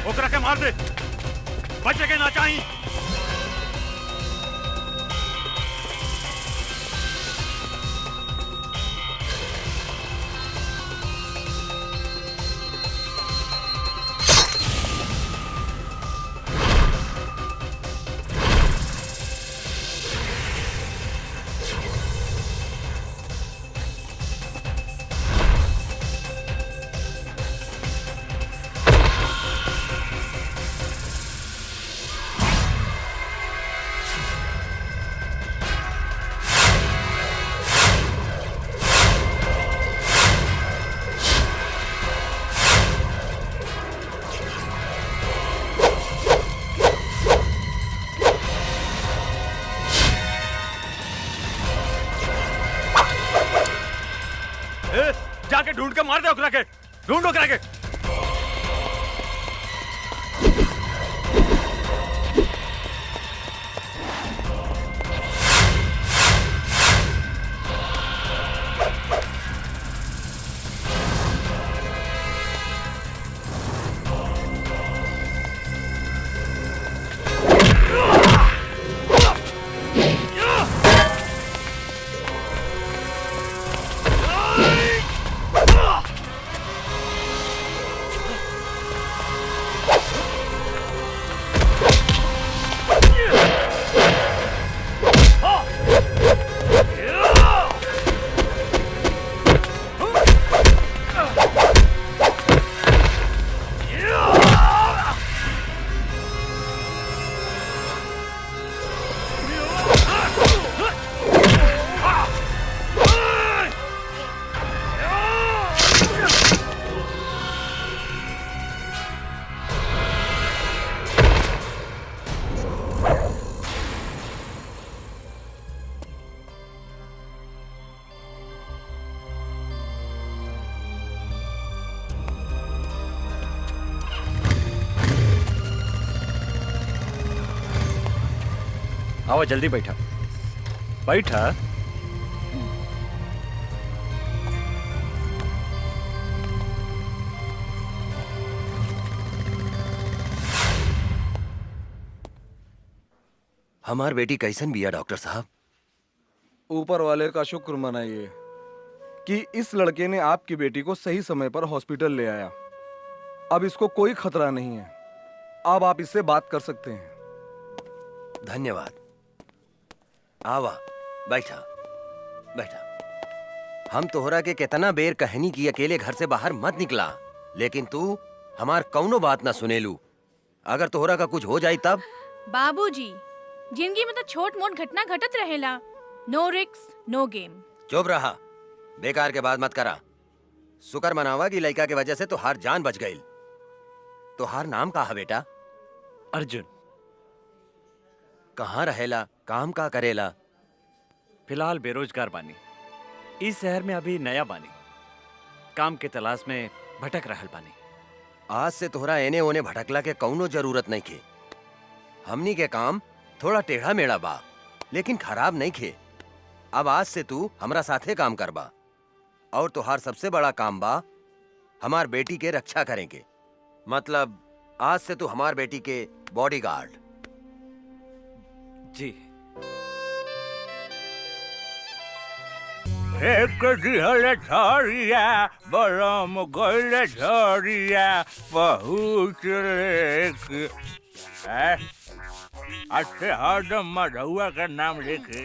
ओकरा के मार दे, बचे के ना चाहिए। जाके ढूंढ के मार दे ओकरा के, ढूंढ ओकरा के। आओ जल्दी बैठा बैठा। हमार बेटी कैसन बिया डॉक्टर साहब? ऊपर वाले का शुक्र मनाइए कि इस लड़के ने आपकी बेटी को सही समय पर हॉस्पिटल ले आया। अब इसको कोई खतरा नहीं है। अब आप इससे बात कर सकते हैं। धन्यवाद। आवा बैठा बैठा। हम तोहरा के कितना बेर कहनी की अकेले घर से बाहर मत निकला, लेकिन तू हमार कौनो बात ना सुनेलू। अगर तोहरा का कुछ हो जाई तब? बाबूजी, जिंदगी में तो छोट मोट घटना घटत रहेला। नो रिस्क नो गेम। चुप रहा, बेकार के बात मत करा। शुक्र मनावा की लड़का की वजह से तोहार जान बच गई। तोहार नाम का है बेटा? अर्जुन। कहाँ रहेला, काम का करेला? फिलहाल बेरोजगार बानी। इस शहर में अभी नया बानी, काम के तलाश में भटक रहल बानी। आज से तोहरा एने ओने भटकला के कौनो जरूरत नहीं खे। हमनी के काम थोड़ा टेढ़ा मेढ़ा बा, लेकिन खराब नहीं खे। अब आज से तू हमरा साथे काम करबा, और तोहार सबसे बड़ा काम बा हमार बेटी के रक्षा करेंगे। मतलब आज से तू हमार बेटी के बॉडीगार्ड। जी। एक दिहल झरिया बरम गइल झरिया पहुँच लेके। अच्छे हरदम मधुआ का नाम लेके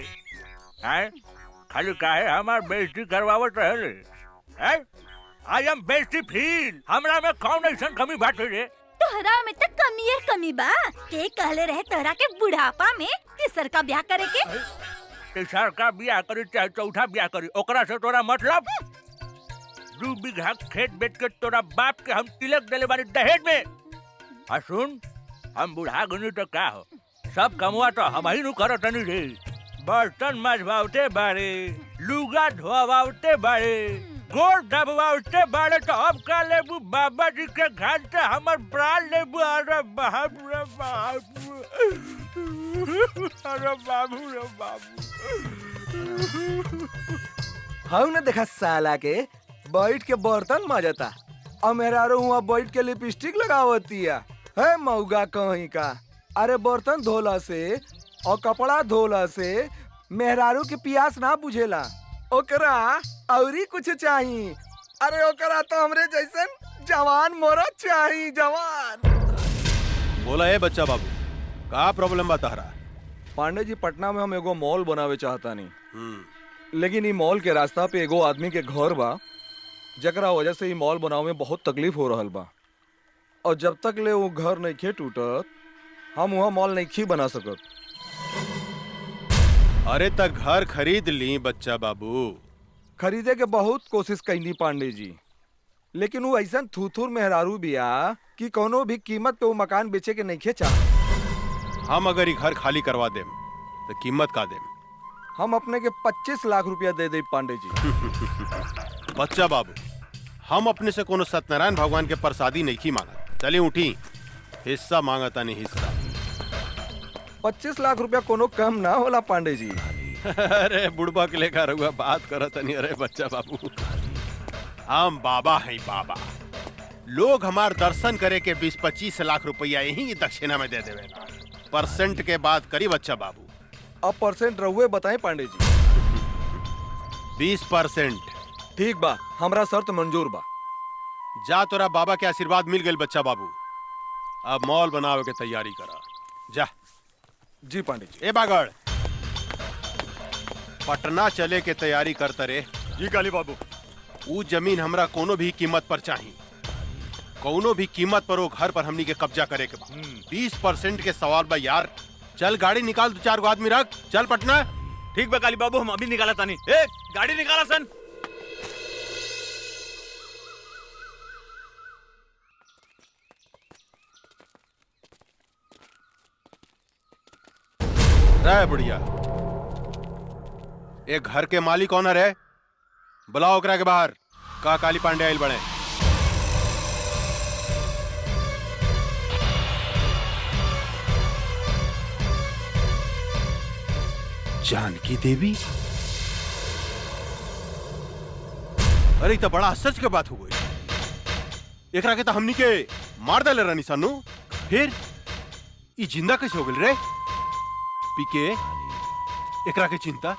हैं? खाली काहे हमार बेइज्जती करवावत रहले हैं? आई एम बेइज्जती फील। हमरा में कौन ऐसन कमी बाटे रे? तोहरा में तक कमी है कमी बा। के कहले रहे तोहरा के बुढ़ापा में तीसर का ब्याह करे के? तीसर का ब्याह करी चाहे चौथा ब्याह करी, ओकरा से तोरा मतलब? 2 बीघा खेत बेच के तोरा बाप के हम तिलक देले बानी दहेज में। आ सुन, हम बुढ़ा गनी तो का हो, सब कमवा तो हम ही नु करत नहीं रे। बर्तन मजवाते बारे, लुगा धोवाते बारे, गोड़ दबवाते बारे, तो अब का लेबू बाबा जी के घर से हमर प्राण लेबू। अरे बाप रे बाप, अरे बाबू रे बाबू। हम ने देखा साला के बैठ के बर्तन माजता, और मेरा हुआ बैठ के लिपस्टिक लगावतिया है मऊगा कहीं का। अरे बर्तन धोला से और कपड़ा धोला से मेहरारू के प्यास ना बुझेला, ओकरा औरी कुछ चाहिए। अरे ओकरा तो हमरे जैसन जवान मोरा चाहिए, जवान। बोला है बच्चा बाबू, का प्रॉब्लम बता रहा? पांडे जी, पटना में हम एगो मॉल बनावे चाहता नहीं, लेकिन ई मॉल के रास्ता पे एगो आदमी के घर बा, जकरा वजह से ई मॉल बनावे में बहुत तकलीफ हो रहल बा। और जब तक ले वो घर नहीं खे टूटत, हम वहाँ मॉल नहीं खी बना सकत। अरे तक घर खरीद ली बच्चा बाबू। खरीदे के बहुत कोशिश कैनी पांडे जी, लेकिन वो ऐसा थूथूर मेहरारू बिया कि कोनो भी कीमत पे वो मकान बेचे के नहीं खे चाह। हम अगर ये घर खाली करवा देम तो कीमत का देम? हम अपने के 25 लाख रुपया दे दे पांडे जी। बच्चा बाबू, हम अपने से कोनो सत्यनारायण भगवान के प्रसादी नहीं की मांगा। चले उठी, हिस्सा मांगता नहीं हिस्सा। 25 लाख रुपया कोनो कम ना होला पांडे जी। अरे बुढ़बा के लेकर हुआ बात करत नहीं। अरे बच्चा बाबू, हम बाबा हैं बाबा। लोग हमार दर्शन करे के 20-25 लाख रुपया यही दक्षिणा में दे देवे। परसेंट के बात करी बच्चा बाबू। अब परसेंट रहुए बताएं पांडे जी। 20%। ठीक बा, हमरा शर्त मंजूर बा। जा, तोरा बाबा के आशीर्वाद मिल गए बच्चा बाबू। अब मॉल बनावे के तैयारी करा जा। जी पांडे जी। ए बागड़, पटना चले के तैयारी करते रे। जी काली बाबू। वो जमीन हमरा कोनो भी कीमत पर चाहिए। कोनो भी कीमत पर वो घर पर हमनी के कब्जा करे के बा। 20% के सवाल बा यार। चल गाड़ी निकाल, 2-4 आदमी रख, चल पटना। ठीक बा काली बाबू, हम अभी निकाला तानी। ए गाड़ी निकाला सन। रे बुढ़िया, एक घर के मालिक कौन है? बुलाओ ओकरा के बाहर। का काली पांडे आइल बने? जानकी देवी? अरे तो बड़ा सच के बात हो गई। एकरा के तो हमनी के मार डाले रानी सानू, फिर ई जिंदा कैसे हो गई रे? पीके एकरा के चिंता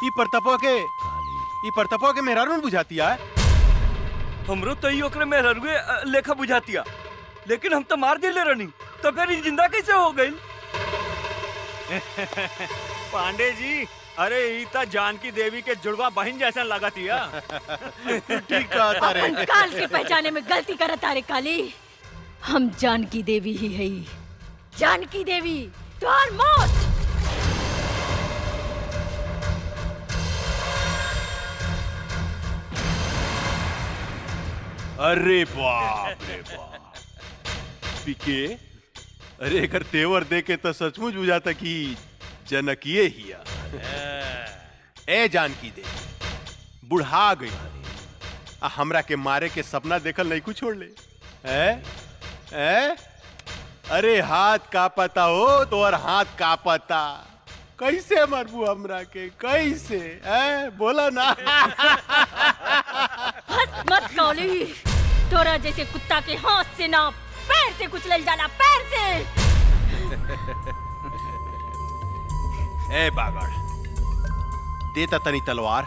ई परतपवा के मेहरारून बुझाती है। हमरो तो ई ओकरे मेहरुए लेखा बुझातिया, लेकिन हम तो मार दिले रहनी, तो फिर ई जिंदा कैसे हो गई? पांडे जी, अरे ईता जानकी देवी के जुड़वा बहन जैसा लगातिया। ठीक कहता रे। अपन काल के पहचाने में गलती करत तारे काली। हम जानकी देवी ही है। जानकी देवी तुम्हार मौत। अरे बाप रे बाप पीके, अरे एकर तेवर देके तो सचमुच बुझाता कि जनकिए हिया। ए जानकी दे बुढ़ा गई, हमरा के मारे के सपना देखल नहीं कुछ छोड़ ले। अरे हाथ का पता हो तो और हाथ का पता, कैसे मरबू हमरा के, कैसे बोला ना। हंस मत काली, तोरा जैसे कुत्ता के हाथ से ना पैर से कुचल जाला, पैर से। ए बागड़, देता तनी तलवार,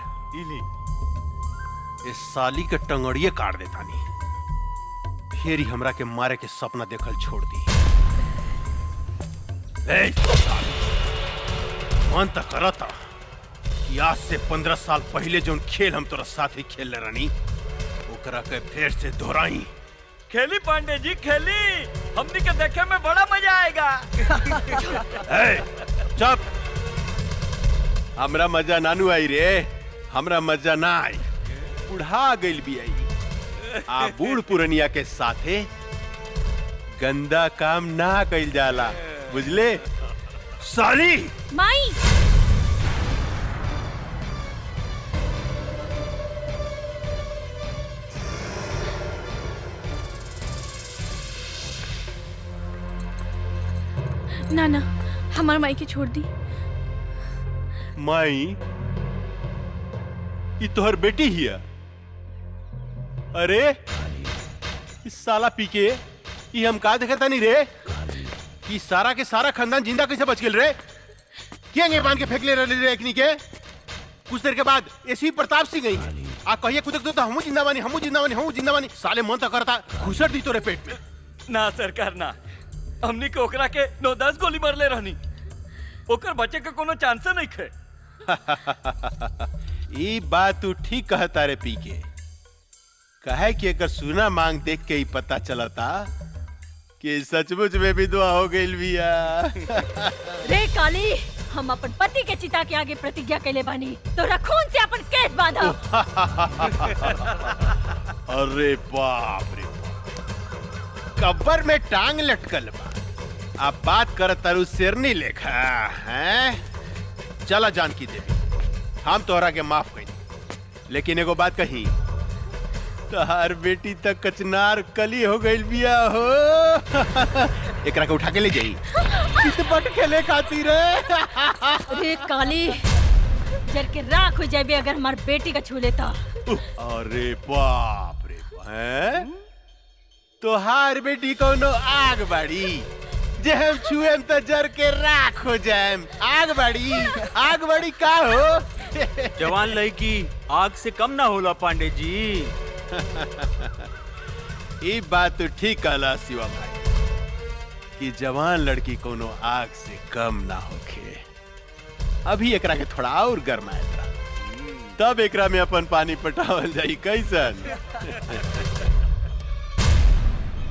इस साली के टंगड़िए काट देता नी, फिर ही हमरा के मारे के सपना देखल छोड़ दी। मन तक करता कि आज से 15 साल पहले जो खेल हम तोरा साथ ही खेल रानी, ओकरा के फिर से दोहराई। खेली पांडे जी खेली, हमनी के देखे में बड़ा मजा आएगा। चुप, हमरा मजा नानू आई रे, हमरा मजा ना आई, बुढ़ा गइल भी आई। आ बूढ़ पुरनिया के साथे गंदा काम ना कइल जाला, बुझले साली। माई ना ना, हमार माई के छोड़ दी। माई ये तोहर बेटी ही है? अरे इस साला पीके ये हम का देखता नहीं रे कि सारा के सारा खानदान जिंदा कैसे बच गेल रे? क्या बांध के फेंक ले रहे रे एकनी के? कुछ देर के बाद ऐसी प्रताप सिंह गई आ कहिए कुदक तो हमू जिंदा बानी, हमू जिंदा बानी, हमू जिंदा बानी। साले मन तो करता घुसट दी तोरे पेट में। ना सरकार ना, हमनी के ओकरा के 9-10 गोली मार ले रहनी, ओकर बचे के कोनो चांस नहीं खे। ये बात तू ठीक कहता रे पीके, कहे कि अगर सुना मांग देख के ही पता चलता कि सचमुच में भी दुआ हो गई बिया। रे काली, हम अपन पति के चिता के आगे प्रतिज्ञा कैले बानी, तोरा खून से अपन केस बांधा। अरे बाप रे, कब्र में टांग लटकल बा, अब बात कर तारू शेरनी लेखा हैं? चला जानकी देवी, हम तोहरा के माफ कही, लेकिन एगो बात कही, तोहार बेटी तक कचनार कली हो गई बिया हो। एकरा के उठा के ले जाई चितपट खेले खातिर। रे काली, जर के राख हो जाबे अगर हमार बेटी का छू लेता। अरे बाप रे, हैं? तोहार बेटी कोनो आग बाड़ी, जे हम छुएम तो जर के राख हो जाएम। आग बाड़ी का हो? जवान लड़की आग से कम ना होला पांडे जी। ये बात तो ठीक कहला शिवा भाई कि जवान लड़की कोनो आग से कम ना होखे। अभी एकरा के थोड़ा और गरमाए था, तब एकरा में अपन पानी पटावल जाई कैसन।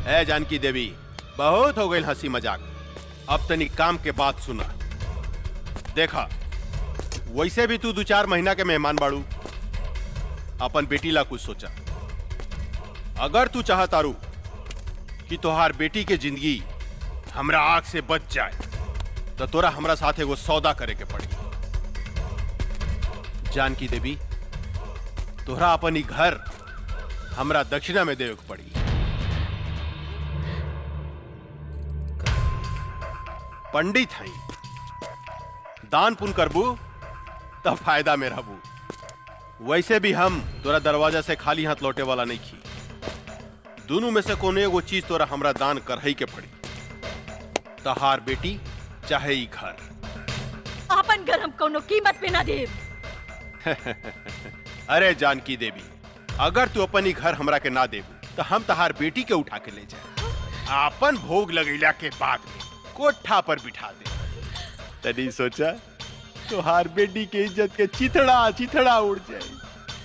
ए जानकी देवी, बहुत हो गई हंसी मजाक, अब तनी काम के बात सुना। देखा, वैसे भी तू 2-4 महीना के मेहमान बाड़ू, अपन बेटी ला कुछ सोचा। अगर तू चाहतारू कि तोहार बेटी के जिंदगी हमरा आग से बच जाए, तो तोरा हमरा साथ एगो सौदा करे के पड़ी। जानकी देवी, तोहरा अपन ही घर हमरा दक्षिणा में देवे के पड़ी। पंडित हैं दान पुण्य करबू तब फायदा में रहबू। वैसे भी हम तोरा दरवाजा से खाली हाथ लौटे वाला नहीं खी। दोनों में से कोनो एगो चीज तोरा हमरा दान करही के पड़ी। तहार बेटी चाहे ई घर। अपन घर हम कोनो कीमत पे ना देब। अरे जानकी देवी, अगर तू अपन ही घर हमरा के ना देबू तो हम तहार बेटी के उठा के ले जाए, अपन भोग लगैला के बाद में कोठा पर बिठा दे। तनी सोचा तुहार बेटी के इज्जत के चिथड़ा चिथड़ा उड़ जाए।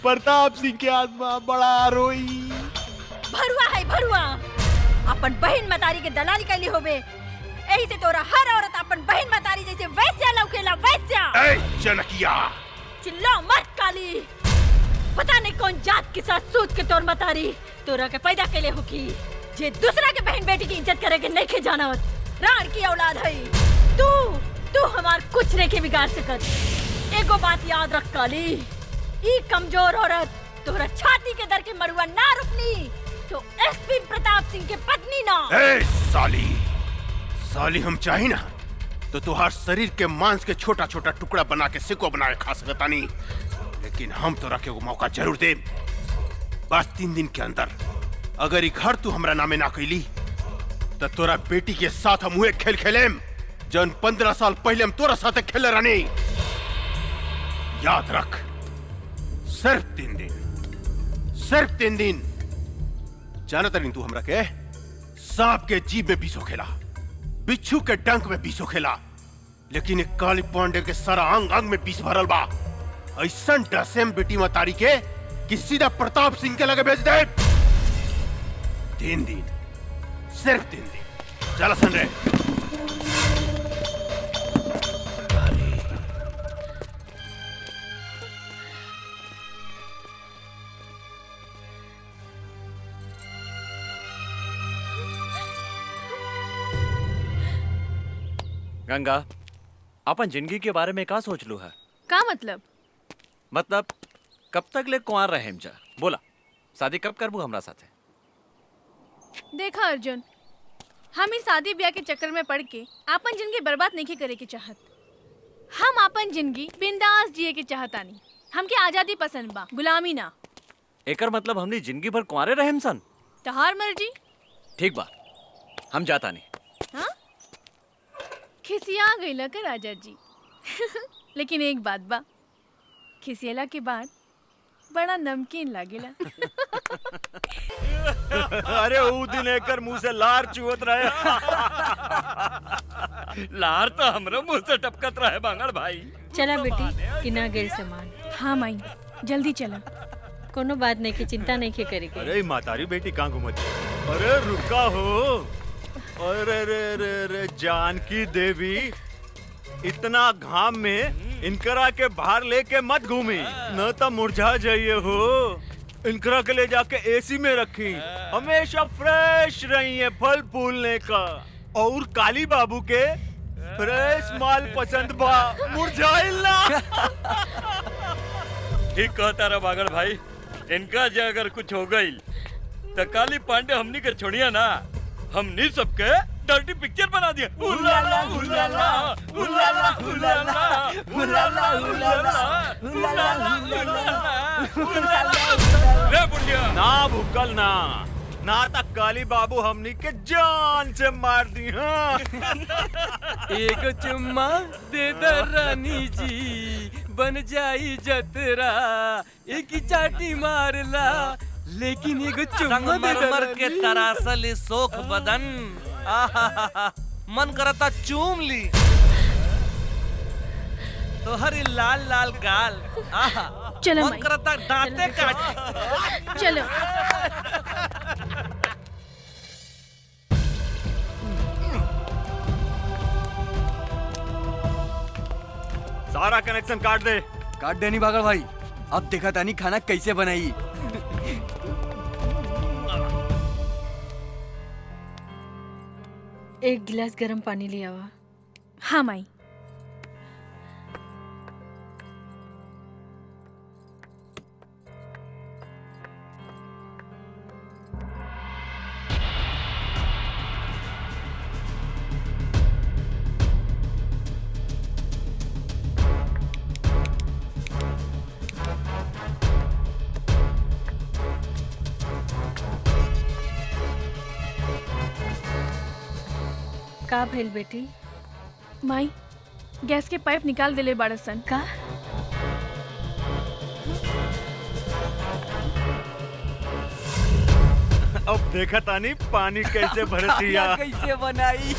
प्रताप सिंह के आत्मा बड़ा रोई। भरुआ है भरुआ, अपन बहन मतारी के दलाली कैली होबे। यही से तोरा हर औरत अपन बहन मतारी जैसे वैस्या लौकेला वैस्या। ए जनकिया, चिल्ला मत काली। पता नहीं कौन जात के साथ सोच के तोर मतारी तोरा के पैदा कैले होकी, जे दूसरा के बहन बेटी की इज्जत करे के नहीं खे जानत। राण की औलाद है तू हमार कुछ नहीं के बिगाड़ सकत। एगो बात याद रख काली, ई कमजोर औरत तोरा छाती के दर के मरुआ ना रुकनी तो एसपी प्रताप सिंह के पत्नी ना। ए साली हम चाही ना तो तुहार शरीर के मांस के छोटा छोटा टुकड़ा बना के सिको बना के खा सकता नहीं, लेकिन हम तोरा के वो मौका जरूर दे। बस 3 दिन के अंदर अगर ई घर तू हमरा नामे ना कैली तो तोरा बेटी के साथ हम हुए खेल खेलेम जन 15 साल पहले हम तोरा साथ खेले रहनी। याद रख, सिर्फ 3 दिन। जानता नहीं तू हमरा के सांप के जीभ में बीसो खेला, बिच्छू के डंक में बीसो खेला, लेकिन एक काली पांडे के सारा अंग अंग में बीस भरल बा। ऐसा डसेम बेटी मतारी के कि सीधा प्रताप सिंह के लगे भेज दे। 3 दिन, सिर्फ 3 दिन। चला सन रे। गंगा, अपन जिंदगी के बारे में का सोच लू है? का मतलब? मतलब कब तक ले कुंवार रहेम जा? बोला, शादी कब करबू हमरा साथे? देखा अर्जुन, हम इस शादी ब्याह के चक्कर में पड़ के अपन जिंदगी बर्बाद नहीं करे के चाहत। हम अपन जिंदगी बिंदास जिए के चाहतानी। हमके आजादी पसंद बा, गुलामी ना। एकर मतलब हमनी जिंदगी भर कुंवारे रहेम सन? तहार मर्जी। ठीक बा, हम जाता नहीं। हाँ? खिसिया गईला का राजा जी। लेकिन एक बात बा, खिसियला के बाद बड़ा नमकीन लागेला। अरे ऊ दिन एकर मुंह से लार चुहत रहे। लार तो हमरो मुंह से टपकत रहे बांगड़ भाई। चला बेटी, किना गेल सामान। हाँ माई, जल्दी चला। कोनो बात नहीं की चिंता नहीं के करेगी। अरे मातारी बेटी कहाँ घूमती? अरे रुका हो। अरे रे रे रे जानकी देवी, इतना घाम में इनकरा के बाहर लेके मत घूमी, न तो मुरझा जाइए हो। इनकरा के ले जाके एसी में रखी, हमेशा फ्रेश रही है फल फूलने का। और काली बाबू के फ्रेश माल पसंद बा, मुरझाइल ना। ठीक कहता रहा बागड़ भाई, इनका जो अगर कुछ हो गई तो काली पांडे हमनी के छोड़िया ना, हमनी सबके डर्टी पिक्चर बना दिया। उलाला उलाला उलाला उलाला उलाला उलाला उलाला। रे बुढ़िया ना भूकल ना तक काली बाबू हमनी के जान से मार दी। हाँ। एक चुम्मा दे दे रानी जी, बन जाई जतरा। एक चाटी मारला, लेकिन एगो चुम्मा दे दे संगमरमर के तरासल सोख बदन, आहा मन करता चूम ली। तोहरी लाल लाल गाल, आहा चलो मन माई, करता दांते काट। चलो। सारा कनेक्शन काट दे। काट देनी बागड़ भाई, अब देखा तानी खाना कैसे बनाई। एक गिलास गर्म पानी ले आवा। हाँ माई। का भेल बेटी? माई गैस के पाइप निकाल देले बाड़सन। का? अब देखा तानी पानी कैसे भरतिया। कैसे बनाई?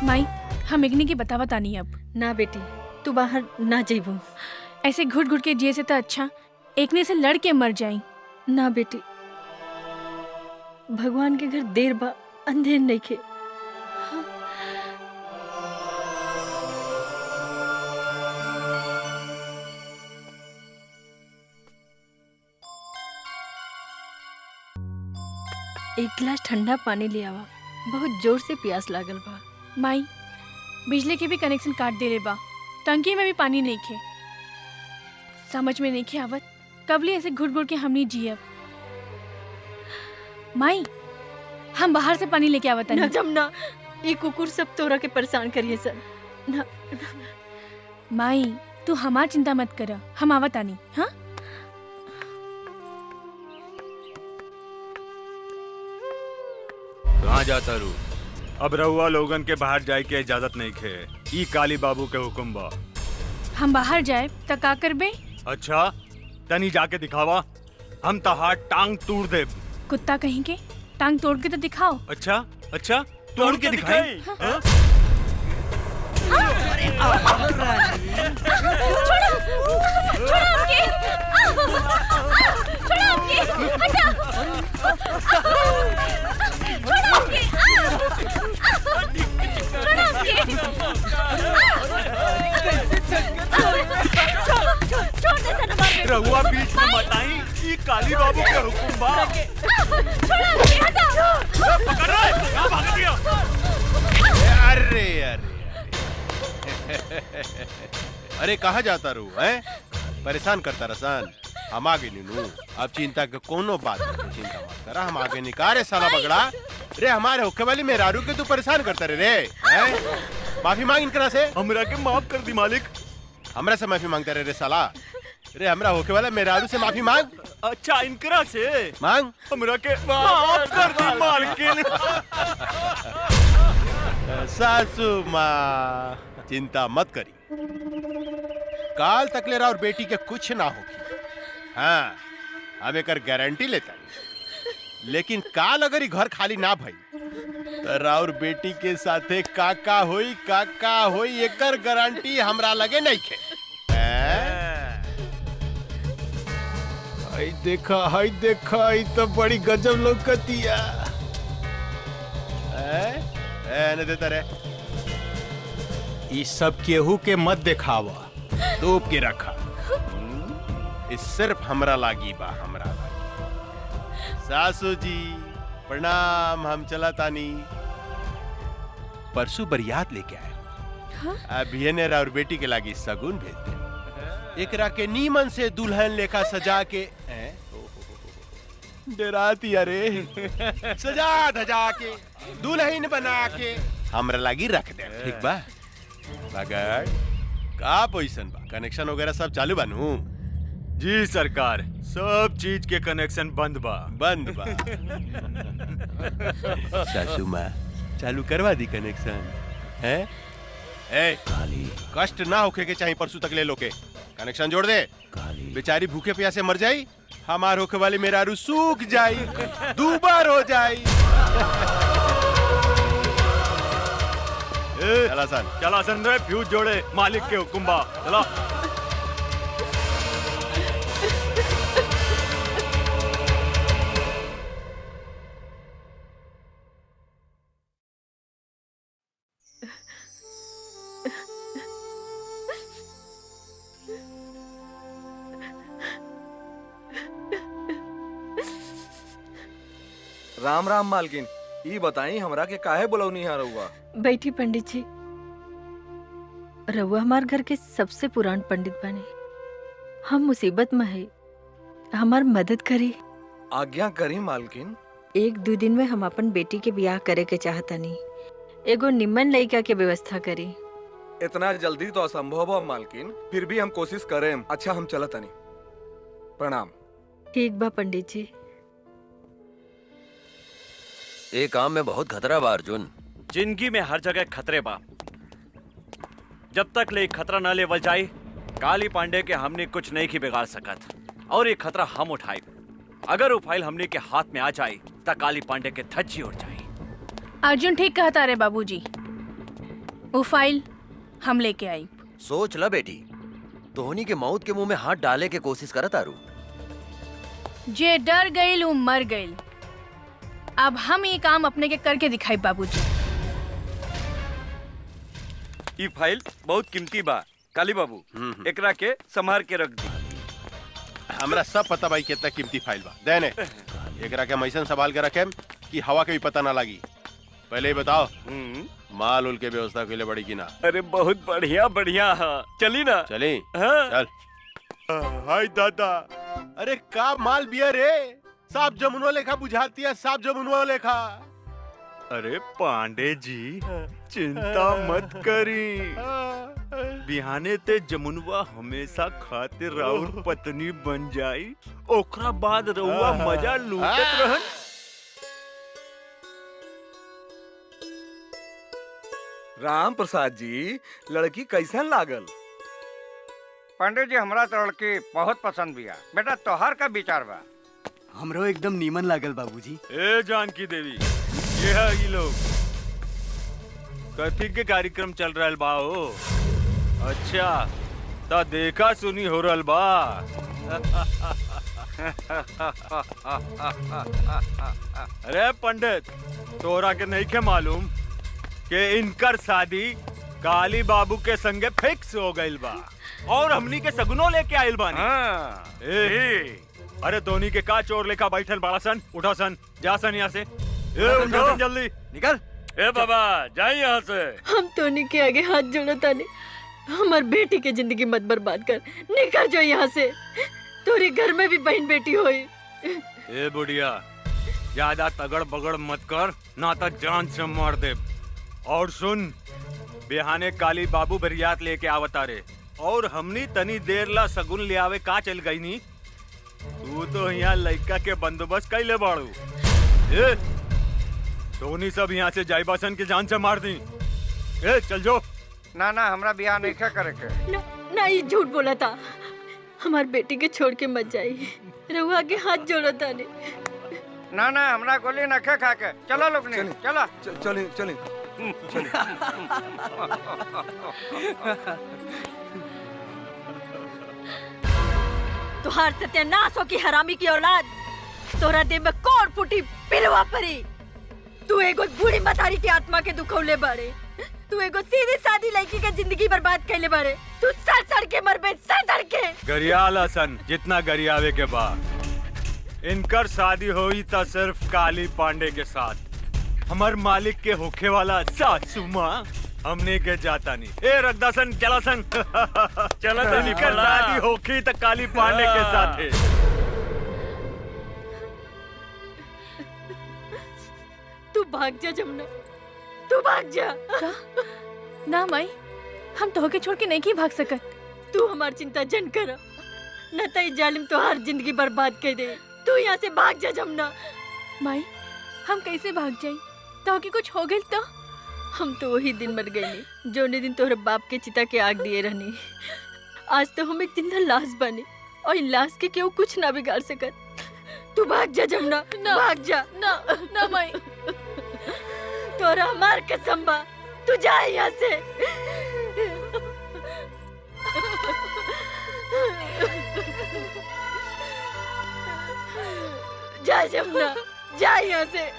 माई हम एकनी की बतावा तानी अब। ना बेटी, तू बाहर ना जेबू। ऐसे घुट घुट के जिए से तो अच्छा एकने से लड़ के मर जाई। ना बेटी, भगवान के घर देर बा अंधेर नहीं खे। एक गिलास ठंडा पानी ले आवा, बहुत जोर से प्यास लागल बा। माई बिजली के भी कनेक्शन काट देले बा, टंकी में भी पानी नहीं खे। समझ में नहीं खे आवत कबली ऐसे घुट घुट के हमनी जियब। माई हम बाहर से पानी लेके आवत ना जमुना, ये कुकुर सब तोरा के परेशान करिए सर। ना माई तू हमार चिंता मत कर, हम आवत आनी। हाँ कहाँ जाता रू? अब रहुआ लोगन के बाहर जाए के इजाजत नहीं खे। ई काली बाबू के हुक्म बा। हम बाहर जाए त का करबे? अच्छा तनी जाके दिखावा, हम तहार टांग तोड़ दे। कुत्ता कहीं के टांग तोड़ के तो दिखाओ। अच्छा अच्छा तोड़ के दिखाई। हाँ? रहुआ बीच में मत आई, ये काली बाबू के हुक्म बा। पकड़ रहा है, कहाँ भाग गया? अरे अरे अरे कहाँ जाता रू है? परेशान करता रसन। हम आगे नीनू, अब चिंता के कोनो बात नहीं, चिंता मत करा, हम आगे निकारे साला बगड़ा। रे हमारे होके वाली मेहरारू के तू परेशान करता रे हैं? माफी मांग इनकरा से। हमरा के माफ कर दी मालिक। हमरा से माफी मांगता रे साला। रे हमरा होके वाला मेहरारू से माफी मांग। अच्छा इनकरा से मांग। हमरा के माफ कर दी मालकिन। सासू माँ चिंता मत करी, काल तक ले रहा और बेटी के कुछ ना होगी। हाँ अब एक गारंटी लेता, लेकिन काल अगर घर खाली ना भई तो राउर बेटी के साथे काका होई एकर गारंटी हमरा लगे नहीं खे। हाय देखा ई तो बड़ी गजब लौकतिया। ने देता रे, ई सब केहू के मत दिखावा, तोप के रखा। इस सिर्फ हमरा लागी बा, हमरा लागी। सासू जी प्रणाम, हम चला तानी। परसों बरियात लेके आए। हाँ? अभी ने और बेटी के लागी सगुन भेज दे। एकरा के नीमन से दुल्हन लेखा सजा के डराती अरे सजा धजा के दुल्हन बना के हमरा लागी रख दे। ठीक बा? मगर का पोजीशन बा? कनेक्शन वगैरह सब चालू बानू? जी सरकार, सब चीज के कनेक्शन बंद बा। सासू माँ चालू करवा दी कनेक्शन है? ए काली कष्ट ना होके के चाहिए, परसों तक ले लो के कनेक्शन जोड़ दे। काली बेचारी भूखे प्यासे मर जाई, हमार होके वाली मेहरारू सूख जाई, दूबार हो जाई। चला सन रे, फ्यूज जोड़े, मालिक के हुक्म बा। चला राम राम मालकिन, ई बताई हमरा के काहे बुलौनी है रउआ? बैठी पंडित जी। रउआ हमार घर के सबसे पुरान पंडित बने। हम मुसीबत में है, हमार मदद करी। आज्ञा करी मालकिन। 1-2 दिन में हम अपन बेटी के ब्याह करे के चाहतनी। एगो निम्मन लड़का के व्यवस्था करी। इतना जल्दी तो असंभव है मालकिन, फिर भी हम कोशिश करें। अच्छा हम चलत तनी। प्रणाम। ठीक बा पंडित जी। ये काम में बहुत खतरा बा अर्जुन। जिंदगी में हर जगह खतरे बा। जब तक ले खतरा न लेवल जाए काली पांडे के हमने कुछ नहीं की बिगाड़ सकत और ये खतरा हम उठाए। अगर वो फाइल हमने के हाथ में आ जाए तो काली पांडे के धज्जी उड़ जाए। अर्जुन ठीक कहता रे बाबूजी, वो फाइल हम लेके आई। सोच ला बेटी, तोहनी के मौत के मुंह में हाथ डाले के कोशिश करत आरू। जे डर गईल वो मर गईल। अब हम ये काम अपने के करके दिखाई बाबूजी। ई फाइल बहुत कीमती बा काली बाबू, एकरा के संभाल के रख दी। हमरा सब पता भाई कितना कीमती फाइल बा। देने एकरा के हम ऐसन संभाल के रखे कि हवा के भी पता ना लगी। पहले ही बताओ माल उल के व्यवस्था के लिए बड़ी की ना। अरे बहुत बढ़िया बढ़िया है, चली ना। चली हाँ। चल। हाय दादा, अरे का माल बिया रे, साफ जमुनवा लेखा बुझाती है, साफ जमुनवा लेखा। अरे पांडे जी चिंता मत करी, बिहाने ते जमुनवा हमेशा खातिर राउर पत्नी बन जाई, ओकरा बाद रउआ मजा लूटत रहन। राम प्रसाद जी, लड़की कैसन लागल? पांडे जी हमरा तो लड़की बहुत पसंद बिया। बेटा तोहार का विचार बा? हमरो एकदम नीमन लागल बाबूजी। ए जानकी देवी, ये है ये लोग कथी के कार्यक्रम चल रहल बा हो? अच्छा ता देखा सुनी हो रहल बा। अरे पंडित, तोरा के नहीं के मालूम कि इनकर शादी काली बाबू के संगे फिक्स हो गइल बा और हमनी के सगुनो लेके आइल बानी। अरे धोनी के का चोर लेखा बैठल बड़ा सन, उठा सन, जा सन यहाँ से। उठा सन जल्दी, निकल। ए बाबा जाए यहाँ से। हम तोनी के आगे हाथ जोड़ो तानी, हमार बेटी के जिंदगी मत बर्बाद कर। निकल जाओ यहाँ से, तोरे घर में भी बहन बेटी होई। ए बुढ़िया, ज्यादा तगड़ बगड़ मत कर, ना तो जान से मार दे। और सुन, बिहाने काली बाबू बरियात लेके आवता रे और हमनी तनी देर ला सगुन ले आवे का चल गई नी। तू तो यहाँ लड़का के बंदोबस्त कैले बाड़ू। ए धोनी सब यहाँ से जाइबासन के जान से मार दी। ए चल जो। ना ना हमरा बियाह नहीं करे के। ना ये झूठ बोला था। हमार बेटी के छोड़ के मत जाइए, रहुआ के हाथ जोड़ो तानी। ना ना हमरा गोली न खा के। चलो लोग ने, चला चले चले। तुहार सत्यानाश हो की हरामी की औलाद, तोरा देह में कौन फूटी पिलवा परी। तू एगो बूढ़ी मतारी की आत्मा के दुखौले बाड़े, तू एगो सीधी सादी लड़की के जिंदगी बर्बाद कैले बाड़े। तू सड़ सड़ के मरबे, सड़ सड़ के। गरियाला सन जितना गरियावे के बाद इनकर शादी हुई था सिर्फ काली पांडे के साथ। हमार मालिक के होखे वाला सासू माँ हमने के जाता नहीं। ए रगदासन चलासन चला तो निकल। शादी होखी तो काली पांडे के साथ है। तू भाग जा जमुना, तू भाग जा। ना माई, हम तो के छोड़ के नहीं की भाग सकत। तू हमार चिंता जन कर, न तो जालिम तो हर जिंदगी बर्बाद कर दे। तू यहाँ से भाग जा जमुना। माई हम कैसे भाग जाई? तो के कुछ हो गइल तो? हम तो वही दिन मर गए जो दिन तोहरे बाप के चिता के आग दिए रहनी। आज तो हम एक जिंदा लाश बने और लाश के केहू कुछ ना बिगाड़ सकत। तू भाग जा जमुना, भाग जा। ना ना माई, तोरा हमार कसम बा, तू जा यहाँ से। जा जमुना, जा यहाँ से।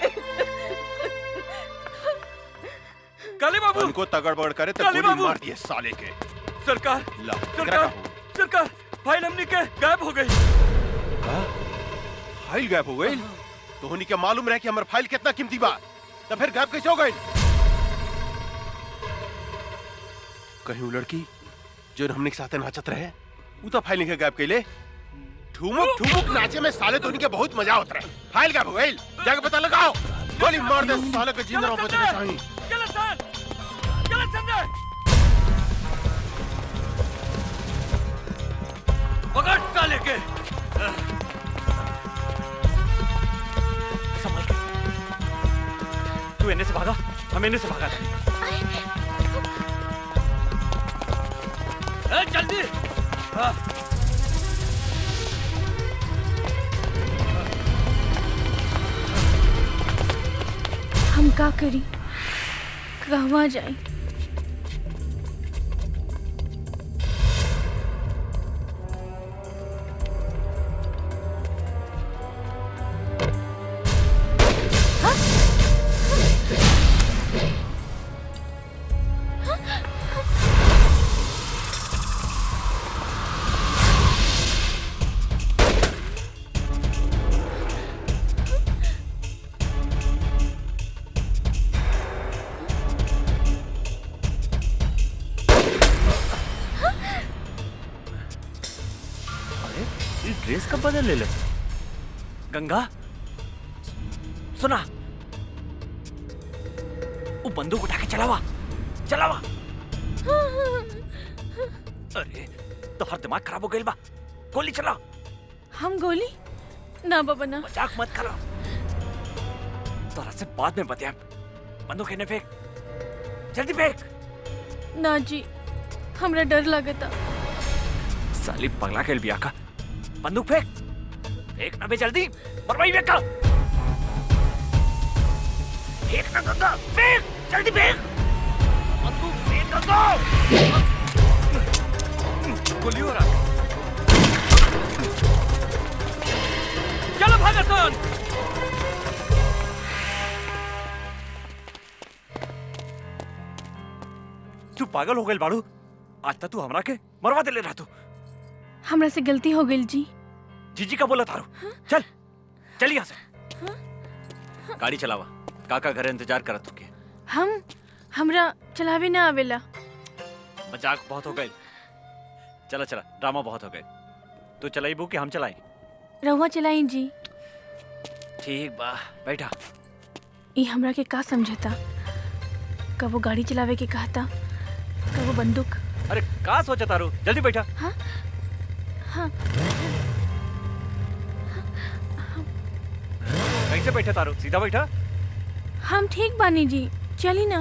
काली बाबू उनको तगड़ बगड़ करे तो काली गोली बाबू! मार दिए साले के। सरकार ला, सरकार सरकार, फाइल हमने के गायब हो गई। फाइल गायब हो गई? तो होनी के मालूम रहे कि हमार फाइल कितना कीमती बा, तो फिर गायब कैसे हो गई? कहीं वो लड़की जो हमने के साथ नाचत रहे वो तो फाइल नहीं गायब कैले। ठुमुक ठुमुक नाचे में साले तो उनके बहुत मजा होता रहे। फाइल गायब हो गई, जाके पता लगाओ। गोली मार दे साले के जिंदा रहो बचने चाहिए। चलो सर, चलो संजय, पकड़ साले के। हम इन्हें से भागा था। जल्दी हम का करी, कहवा जाई? ड्रेस कब बदल ले? गंगा सुना, वो बंदूक उठा के चलावा चलावा। अरे तो हर दिमाग खराब हो गई बा, गोली चला। हम गोली ना बाबा ना। मजाक मत करो, तोरा से बाद में बताया। बंदूक इन्हें फेंक, जल्दी फेंक। ना जी, हमरा डर लगता। साली पगला खेल बिया का। बंदूक फेंक, फेंक ना बे जल्दी, मरवाई बेका। फेंक ना गंगा, फेंक जल्दी फेंक। बंदूक फेंक गंगा। गोली हो रहा। चलो भागसन। तू पागल हो गई बाड़ू, आज तक तू हमरा के मरवा दे ले रहा तू। हमरा से गलती हो गई जी। जीजी का बोला थारू। चल चल यहाँ से। गाड़ी चलावा, काका घर इंतजार करत तुके। हमरा चलावे ना आवेला। मजाक बहुत हो गई, चला चला, ड्रामा बहुत हो गए। तू चलाइबू कि हम चलाई? रहुआ चलाई जी। ठीक बा, बैठा। ये हमरा के का समझता, कबो गाड़ी चलावे के कहता, कबो बंदूक। अरे का सोचा तारू, जल्दी बैठा। हाँ हाँ। कैसे बैठा तारू, सीधा बैठा। हम ठीक बानी जी, चली ना।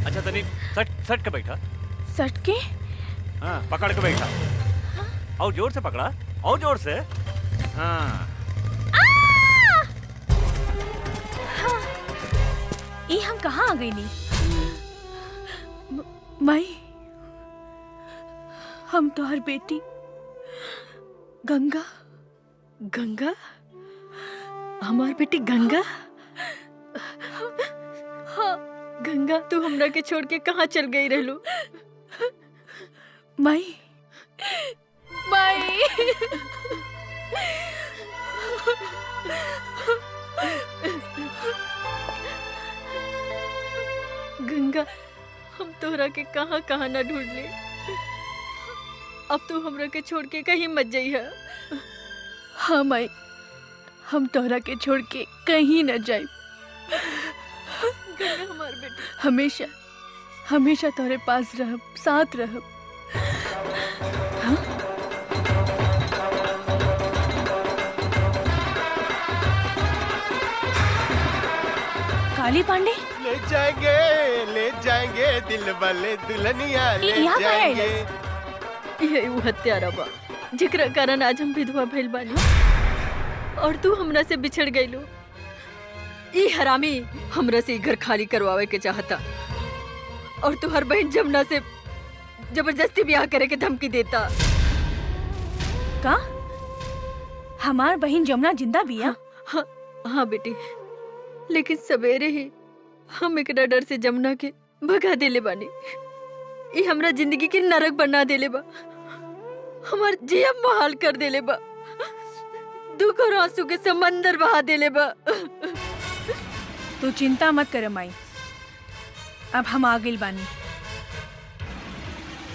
अच्छा तनी सट सट के बैठा। सट के? हाँ पकड़ के बैठा। और जोर से पकड़ा, और जोर से। हाँ ये हम कहाँ आ गई नी? माई, हम तो हर बेटी गंगा। गंगा? हमार बेटी गंगा? हाँ गंगा, तू हमरा के छोड़ के कहाँ चल गई रहलू? माई माई गंगा, हम तोहरा के कहाँ कहाँ ना ढूंढ ले। अब तू हमरा के छोड़ के कहीं मत जाइहा। हाँ माई, हम तोहरा के छोड़ के कहीं न जाए। गंगा हमार बेटी, हमेशा हमेशा तोरे पास रहब, साथ रहब। हाँ? काली पांडे ले जाएंगे दिल वाले दुल्हनिया ले यहाँ पे है जाएंगे। यही वो हत्यारा बा जेकरा कारण आज हम विधवा भइल बानी और तू हमरा से बिछड़ गइलो। ई हरामी हमरा से घर खाली करवावे के चाहता और तू हर बहन जमुना से जबरदस्ती ब्याह करे के धमकी देता। का हमार बहन जमुना जिंदा बिया? हाँ बेटी, लेकिन सवेरे ही हम एक डर से जमुना के भगा देले बानी। ये हमरा जिंदगी के नरक बना देले बा, हमार जिया महाल कर देले बा, दुख और आंसू के समंदर बहा देले बा। तू चिंता मत कर माई, अब हम आ गइल बानी।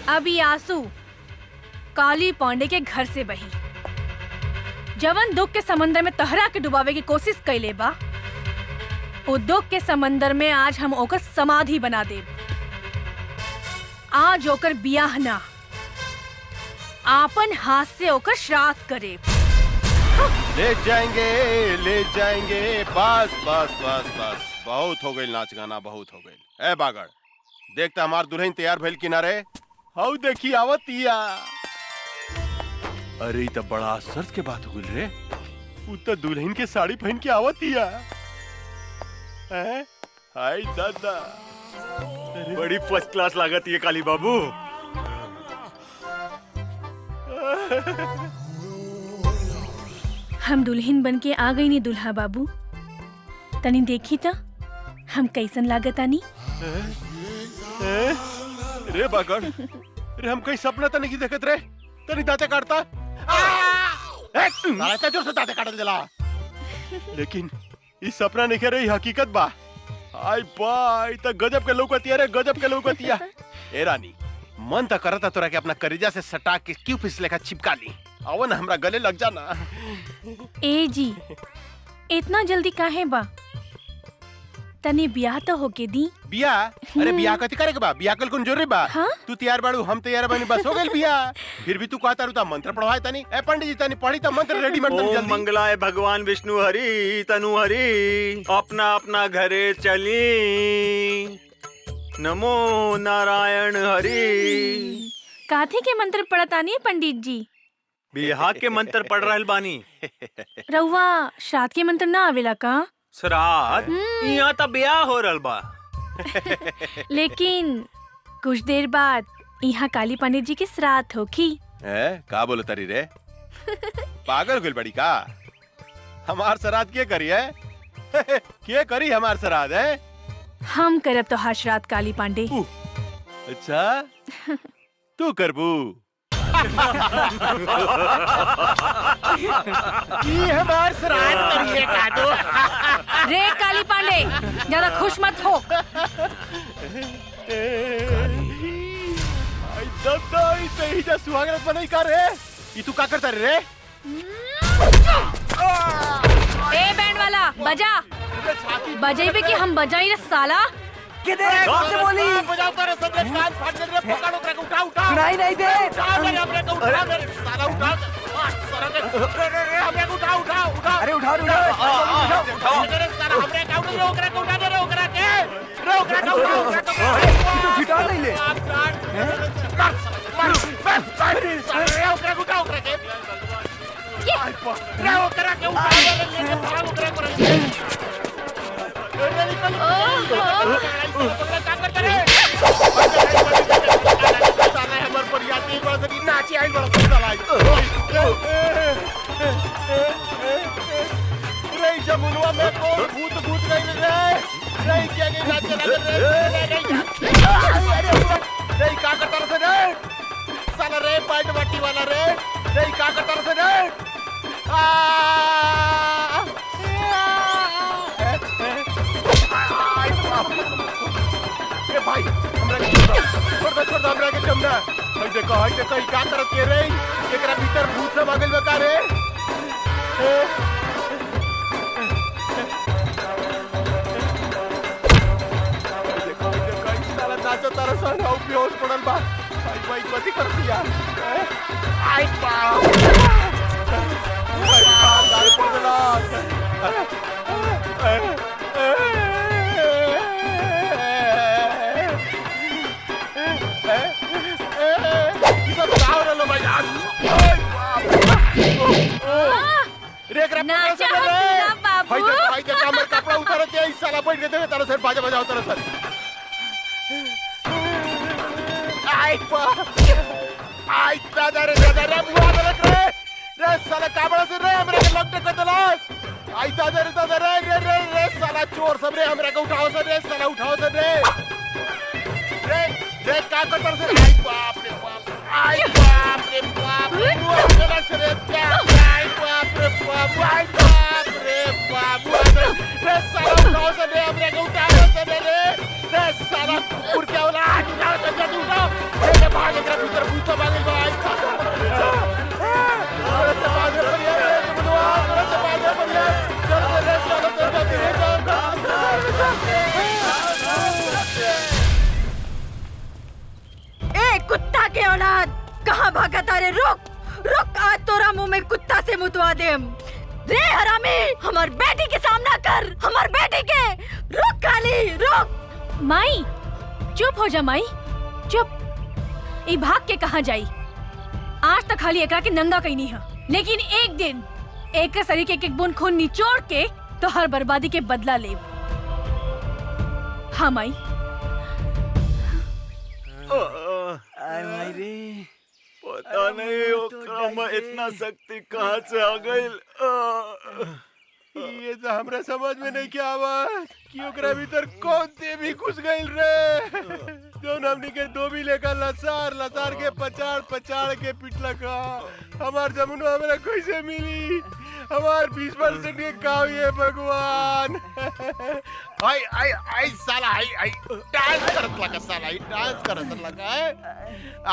अब ये आंसू काली पांडे के घर से बही। जवन दुख के समंदर में तहरा के डुबावे की कोशिश कैले बा, वो दुख के समंदर में आज हम ओकर समाधि बना देब। आज ओकर बियाह ना, आपन हाथ से ओकर श्राद्ध करे। ले जाएंगे बस बस बस बस। बहुत हो गई नाच गाना, बहुत हो गई। ए बागड़, देखता हमार दुल्हन तैयार भइल किनारे। हाउ देखी आवतिया। अरे तो बड़ा आश्चर्य के बात हो गई रे। उ तो दुल्हन के साड़ी पहन के आवतिया। हाय दादा, बड़ी फर्स्ट क्लास लागत ये काली बाबू। हम दुल्हन बन के आ गई नी दुल्हा बाबू। तनी देखी था हम कैसन लागत आनी। रे बागड़, रे हम कहीं सपना तो नहीं देखत रे। तनी दांते काटता। साला जोर से दांते काटल जला। लेकिन इस सपना नहीं रही, हकीकत बा। आई बाई तो गजब के लौकतिया रे, गजब के लौकतिया। ए रानी, मन तो करता तोरा के अपना करेजा से सटा के क्यों फिसले का चिपका ली। आओ ना हमरा गले लग जाना। ए जी, इतना जल्दी काहे बा? तने ब्याह तो होके दी। बिया? अरे बिया कथी करे के बा? बिया कल कौन जरूरी बा? हाँ? तू तैयार बाड़ू, हम तैयार बानी, बस हो गइल बिया। फिर भी तू कहता रुता मंत्र पढ़वाए तनी। ए पंडित जी तनी पढ़ी त मंत्र रेडीमेड तनी ओम जल्दी। मंगलाय भगवान विष्णु हरि तनु हरि, अपना अपना घरे चली। नमो नारायण हरि। काथे के मंत्र पढ़तानी पंडित जी? बिहार के मंत्र पढ़ रहल बानी। रउआ श्राद्ध के मंत्र ना आवेला का? श्राद्ध? यहाँ तो ब्याह हो रहल बा। लेकिन कुछ देर बाद यहाँ काली पंडित जी के श्राद्ध होखी। का बोलो तरी रे? पागल हो गइल बड़ी का? हमार श्राद्ध के करी है? के करी हमार श्राद्ध है? हम करब तो हर श्राद्ध काली पांडे। अच्छा, तू करबू? ये हमार श्राद्ध करिए का दो। रे काली पांडे, ज्यादा खुश मत हो। आई दादा, इसे ही जा सुहागरात बनाई का रे? ये तू का करता रे? ए बैंड वाला, बजा। बजेबे कि हम बजाई रे साला। किधर कौन से बोली? बजाओ कर सब कान फाड़ दे रे, पकड़ो करे उठा उठा। सुनाई नहीं दे। उठा रे हमरे को उठा रे, साला उठा। साला रे हमरे को उठा उठा उठा। अरे उठाओ उठाओ। रे साला हमरे का उठा रे, ओकरा को उठा दे रे, ओकरा के। रे ओकरा को उठा, ओकरा को। तू छिटा नहीं ले। मार रे ओकरा को उठा, ओकरा के। रे ओकरा के उठा दे रे, लेके भाग ओकरा को। जमुनवा में कौन भूत भूत गई रे? क्या गई नाच चला रे? का करता रे? साला रे पैंट बट्टी वाला रे? का करता रे? ए भाई, हमरा के छोड़ दे हमरा के जमना। हई देखो ई का करत के रे? एकरा भीतर भूत सब आ गइल बा का रे? देखो ई साला नाचो तारा संग आउ बेहोश पड़ल बा। भाई कथी कर दिया? आई बाप! गाड़ी पड़ गेला। कपड़ा उतार साला बैठ गए तारा सर बाजा बजाओ तारा सर। आई दादा रे बुआ गलत रे साला काबड़ा से रे हमरा के लपटे कर दलास। आई दादा रे साला चोर सब रे हमरा के उठाओ से रे साला उठाओ से रे का करता से। आई बाप रे बाप, आई बाप रे बाप, बुआ गलत से रे क्या? आई बाप रे बाप, आई बाप रे बाप, रे साला उठाओ से रे हमरा के उठाओ से रे साला कुकुर क्या होला? उठाओ से जल्दी उठाओ रे भाग एकरा भीतर भूत सब आ गइल बा। आई ए कुत्ता के औलाद, कहाँ भागता रे? रुक रुक, आज तोरा मुंह में कुत्ता से मुतवा देम। रे हरामी, हमार बेटी के सामना कर, हमार बेटी के। रुक काली, रुक। माई चुप हो जा माई, चुप। ई भाग के कहाँ जाई? आज तक खाली एकरा के नंगा कहीं नहीं है, लेकिन एक दिन एक के शरीर के एक बूंद खून निचोड़ के तो हर बर्बादी के बदला ले। हाँ माई। पता नहीं ओकरा में इतना शक्ति कहाँ से आ गई। ये तो हमरा समझ में नहीं क्या आवा कि ओकरा भीतर कौन देवी घुस गइल रे। जौन हमनी के धोबी लेकर लसार लसार के पचाड़ पचाड़ के पिटलक। हमार जमुन हमरा कैसे मिली? हमार 20% के काव ये भगवान। आई आई आई साला आई डांस करत लगा, साला आई डांस करत लगा है।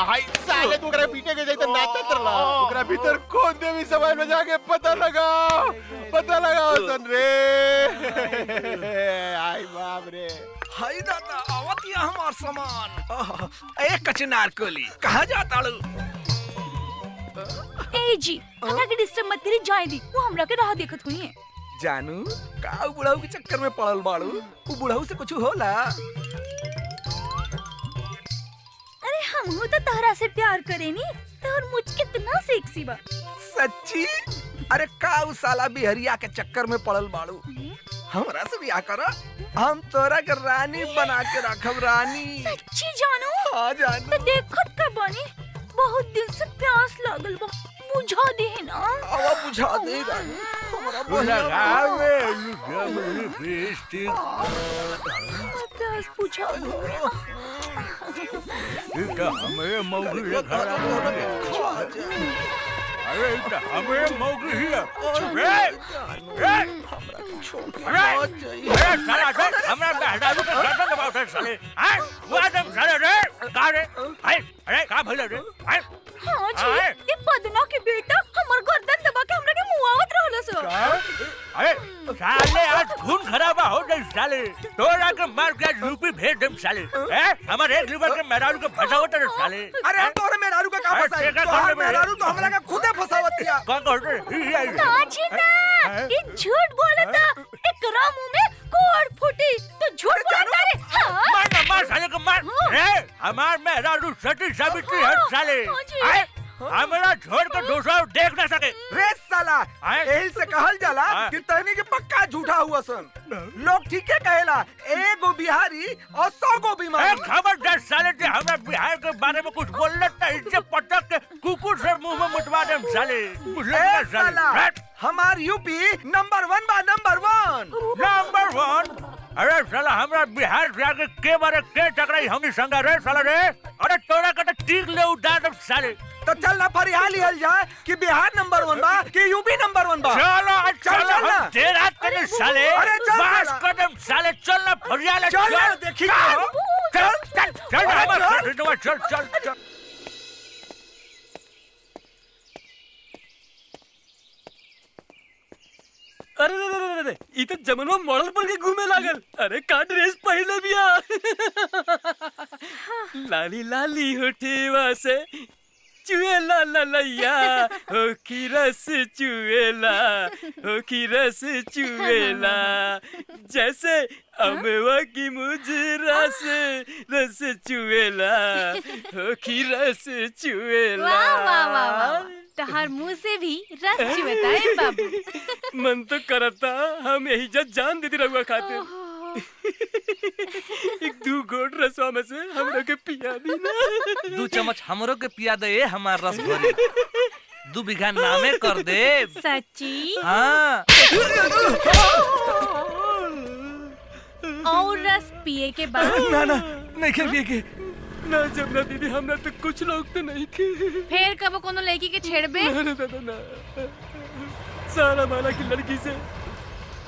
आई साले तू ओकरा पीटे के जाई त नाचत रहा। ओकरा भीतर कौन देवी समाज में जाके पता लगाओ सन रे। आई बाप रे। हाय दादा, आवतिया हमार सामान। ए कचनार कोली, कहाँ जाता लू? ए जी, हमरा के डिस्टर्ब मत करी, जाए दी। वो हमरा के राह देखत हुई है। जानू का बुढ़ाऊ के चक्कर में पड़ल बाड़ू? वो बुढ़ाऊ से कुछ होला? अरे हम हो तो तहरा से प्यार करेनी, तोर मुझ कितना सेक्सी बा। सच्ची? अरे का उ साला बिहरिया के चक्कर में पड़ल बाड़ू? हमरा से ब्याह करा, हम तोरा के रानी बना के रखब। रानी सच्ची जानू? हाँ जानू। तो देखत का बानी, बहुत दिन से प्यास लागल बा, बुझा दे ना। आवा बुझा दे रानी। हमरा प्यास बुझा दे। हमें मौगी लगा अरे हमें मौगी ही है। साला हमरा बेहदारू के गर्दन दबाव साले। वो आदम साले रे का रे? अरे का भइल रे? हाँ जी, ये बदना के बेटा हमर गर्दन दबा के हमरा के मुआवत रहलो सो। अरे साले आज खून खराबा हो गई साले। तोरा के मार के यूपी भेज देम साले। हमारे एक लीवर के मेहरारू के फसावत रे साले। अरे हम तोरे मेहरारू का का फसाई? तोहार मेहरारू तो हमरा के खुदे फसावतिया। कौन कहत रे? ना जी ना, ये झूठ बोलता। एकरा मुंह में कोड़ फूटी तो झूठ बोलता रे। मार ना, मार साले को मार। हमार मेहरारू सती सावित्री है साले। हमरा छोड़ कर दूसरा देख ना सके। रे साला, यही से कहल जाला कि तहनी के पक्का झूठा हुआ सन। लोग ठीक है कहेला, एगो बिहारी और 100 गो बीमारी। खबरदार साले जे हमरा बिहार के बारे में कुछ बोलले त इज्जत पटक के कुकुर से मुंह में मुतवा देम साले। ए साला, हमार यूपी नंबर 1 बा, नंबर 1। नंबर 1? अरे साला हमरा बिहार से आगे के बारे के टकराई हमनी संग रे साला रे। अरे तोरा के त टीक ले उड़ा दम साले। तो चल ना फरियाल लिहल जाए कि बिहार नंबर 1 बा कि यूपी नंबर 1 बा। चलो चल ना। देर रात के साले। अरे चल बस कदम साले, चल ना फरियाल। चल ना, देखी चल चल चल चल। अरे रे रे, ई तो जमनवा मॉडल बन के घूमे लागल। अरे का ड्रेस पहले बिया। लाली लाली होठेवा से चुएला ललैया, हो की रस चुएला, हो की रस चुएला, जैसे अमवा की मुजरा से रस चुएला, हो की रस चुएला। वाह वाह वाह वाह, तहार मुंह से भी रस चुएता है बाबू। मन तो करता हम यही जान देती रहुआ खातिर। एक 2 घोट रसवा में से हमरा के पिया दी ना। 2 चम्मच हमरो के पिया दे हमार रस भरी। 2 बीघा नामे कर दे। सच्ची? हाँ। और रस पिए के बाद? ना ना, नहीं के पिए के। ना जमुना दीदी, हमरा तो कुछ लोग तो नहीं के। फिर कब कोनो लड़की के छेड़बे? ना दादा ना, सारा माला की लड़की से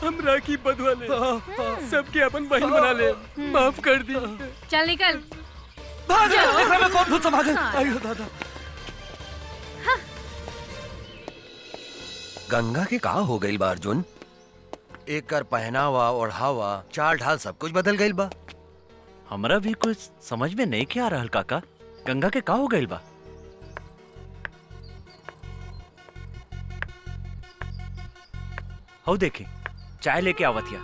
हमरा की बदवा ले, सबके अपन बहन बना ले। माफ कर दी। चल निकल। भाग जा। देखा मैं कौन भूत समागम। आयो दादा। गंगा के का हो गइल बा अर्जुन? एकर पहनावा ओढ़ावा चाल ढाल सब कुछ बदल गइल बा। हमरा भी कुछ समझ में नहीं क्या आ रहल काका। गंगा के का हो गइल बा? हो देखे चाय लेके आवतिया।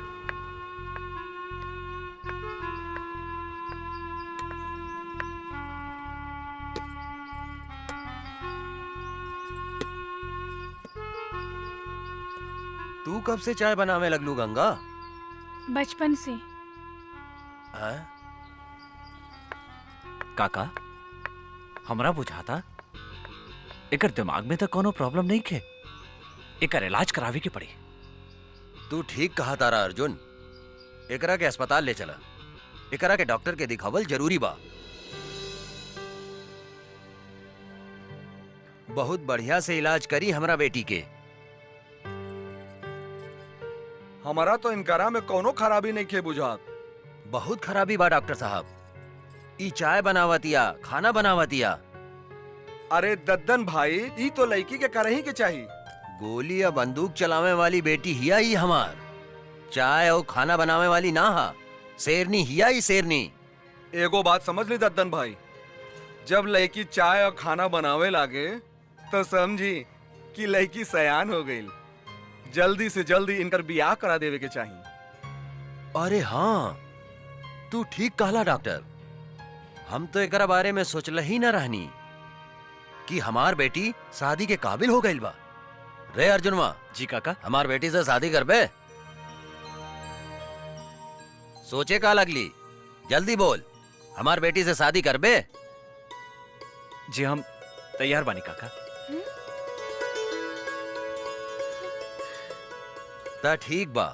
तू कब से चाय बनावे लगलू गंगा? बचपन से। हाँ? काका हमरा बुझाता एकर दिमाग में तो कोनो प्रॉब्लम नहीं खे, एकर इलाज करावे के पड़ी। तू ठीक कहा तारा अर्जुन, एकरा के अस्पताल ले चला, एकरा के डॉक्टर के दिखावल जरूरी बा। बहुत बढ़िया से इलाज करी हमरा बेटी के। हमारा तो इनकरा में कोनो खराबी नहीं खे बुझात। बहुत खराबी बा डॉक्टर साहब, ई चाय बनावतिया, खाना बनावतिया। अरे दद्दन भाई, ई तो लड़की के करही के चाहिए। गोली या बंदूक चलावे वाली बेटी हिया ही हमार, चाय और खाना बनावे वाली ना हा। शेरनी हिया ही शेरनी। एगो बात समझ ली दद्दन भाई, जब लड़की चाय और खाना बनावे लागे तो समझी कि लड़की सयान हो गई। जल्दी से जल्दी इनकर बियाह करा देवे के चाहिए। अरे हाँ, तू ठीक कहला डॉक्टर। हम तो एकरा बारे में सोचल ही न रहनी कि हमार बेटी शादी के काबिल हो गई बा। रे अर्जुनवा। जी काका। हमार बेटी से शादी करबे? सोचे का लगली, जल्दी बोल, हमार बेटी से शादी करबे? जी हम तैयार बानी काका। ता ठीक बा,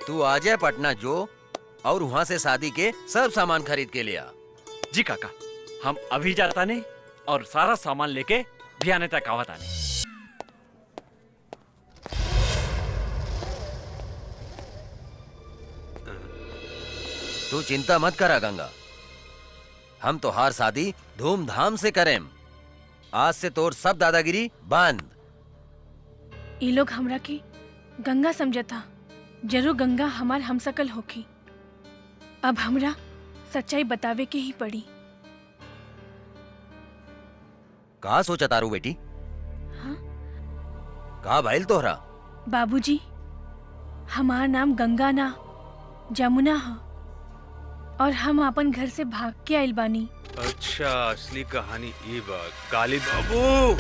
तू आ जाए पटना जो और वहां से शादी के सब सामान खरीद के लिया। जी काका, हम अभी जाता नहीं और सारा सामान लेके भियाने तक आवत आने। तू चिंता मत करा गंगा, हम तोहार शादी धूमधाम से करें। आज से तोर सब दादागिरी बंद। ये लोग हमरा के गंगा समझता, जरूर गंगा हमार हमसकल होखी। अब हमरा सच्चाई बतावे के ही पड़ी। कहा सोचा तारू बेटी? हाँ? कहा भाईल तोहरा? बाबूजी, हमार नाम गंगा ना जमुना है और हम अपन घर से भाग के आइल बानी। अच्छा, असली कहानी ई बा। काली बाबू,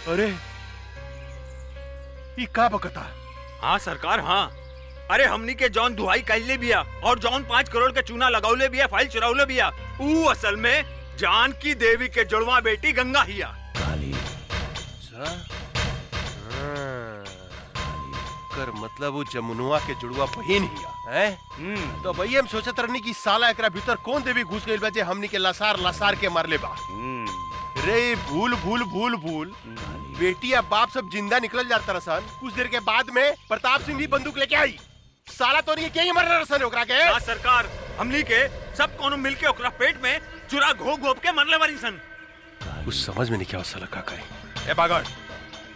अरे ये का बकता? हाँ सरकार, हाँ। अरे हमनी के जौन दुहाई कैले बिया और जौन 5 करोड़ के चूना लगाउले बिया, फाइल चुराउले बिया, ऊ असल में जानकी देवी के जुड़वा बेटी गंगा हिया। कर मतलब वो जमुनुआ के जुड़वा बहिन हिया है। तो भैया हम सोचत रहनी कि साला एकरा भीतर कौन देवी घुस गइल बा जे हमनी के लसार लसार के मारले बा। रे भूल भूल भूल भूल, बेटी या बाप सब जिंदा निकल जाता रसन। कुछ देर के बाद में प्रताप सिंह भी बंदूक लेके आई। साला तो नहीं क्या मर रसन ओकरा के। हाँ सरकार, हमनी के सब कोनो मिलके ओकरा पेट में चुरा घोप घोप के मरले बारी सन। कुछ समझ में नहीं क्या साला का करे। ए बागड़,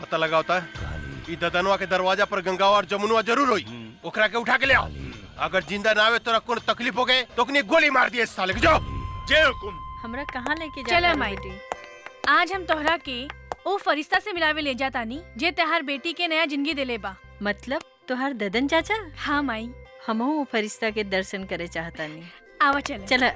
पता लगा होता है ई ददनवा के दरवाजा पर गंगा और जमुनुआ जरूर होई। ओकरा के उठा के ले आओ। अगर जिंदा ना आवे तो कोई तकलीफ हो गए तो कनी गोली मार दिए साले के। जाओ। जय हुकुम। हमरा कहाँ लेके जा? चला माई, आज हम तोहरा के ओ फरिश्ता से मिलावे ले जातानी जे तहार बेटी के नया जिंदगी देले बा। मतलब तोहार ददन चाचा? हाँ माई, हमहू वो फरिश्ता के दर्शन करे चाहतानी। आवा चला। चला।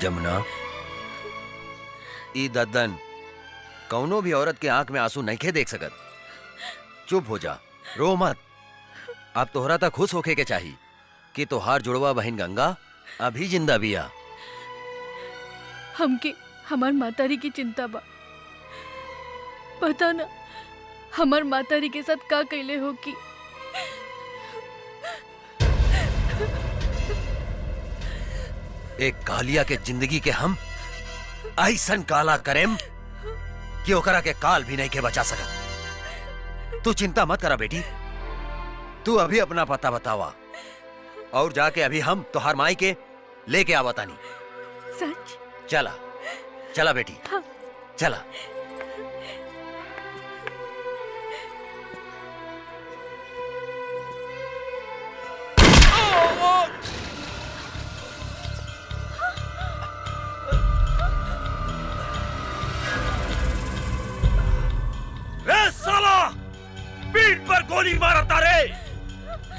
जमुना, ई दद्दन कौनो भी औरत के आंख में आंसू नहीं खे देख सकत। चुप हो जा, रो मत। अब तोहरा तक खुश होके के चाहिए कि तोहार जुड़वा बहन गंगा अभी जिंदा बिया। हमके हमार मातारी की चिंता बा। पता ना हमार मातारी के साथ का कैले हो कि एक कालिया के जिंदगी के हम ऐसन काला करेम कि ओकरा के काल भी नहीं के बचा सकत। तू चिंता मत करा बेटी, तू अभी अपना पता बतावा और जाके अभी हम तोहार माई के लेके आवा तानी। सच? चला चला बेटी, चला। रे साला, पीठ पर गोली मारता रे,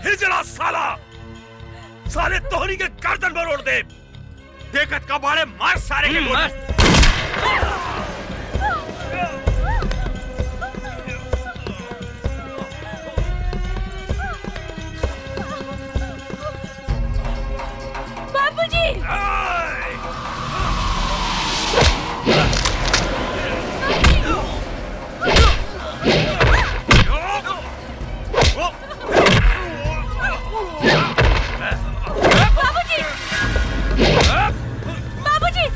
हिजड़ा साला, साले तोहरी के गर्दन में रोड़ दे। देखत का बाड़े मार सारे के गोली। बाबूजी! बाबूजी! बाबूजी!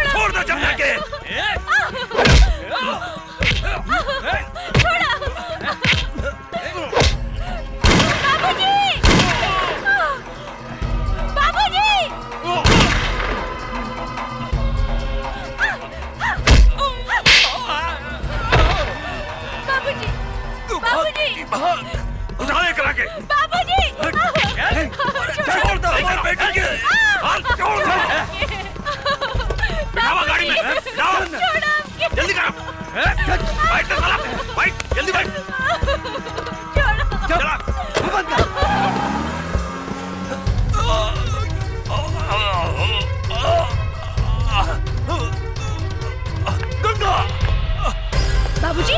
छोड़ दो जमुना के। छोड़ा! बाबूजी! बाबूजी! बाबूजी! बाबूजी! उठा ले करा के। बाबूजी! छोड़ दो हमारी बेटी के। हाथ छोड़ दो। बिठावा गाड़ी में। बिठाओ। जल्दी करो। बैठ तो साला, बैठ, जल्दी बैठ। चला। बंद कर। गंगा। बाबूजी!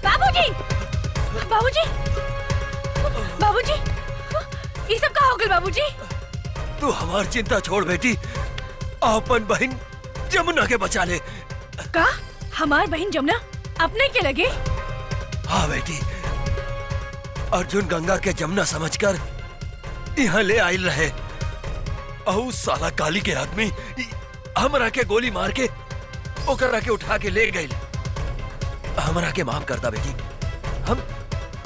बाबूजी! बाबूजी! बाबूजी! ये सब कहाँ हो गए बाबूजी? तू हमार चिंता छोड़ बेटी, अपन बहन जमुना के बचा ले। का? हमार बहन जमुना अपने के लगे? हाँ बेटी, अर्जुन गंगा के जमुना समझकर यहाँ ले आयल रहे। अहू साला काली के आदमी हमरा के गोली मार के ओकरा के उठा के ले गए। हमरा के माफ कर दा बेटी, हम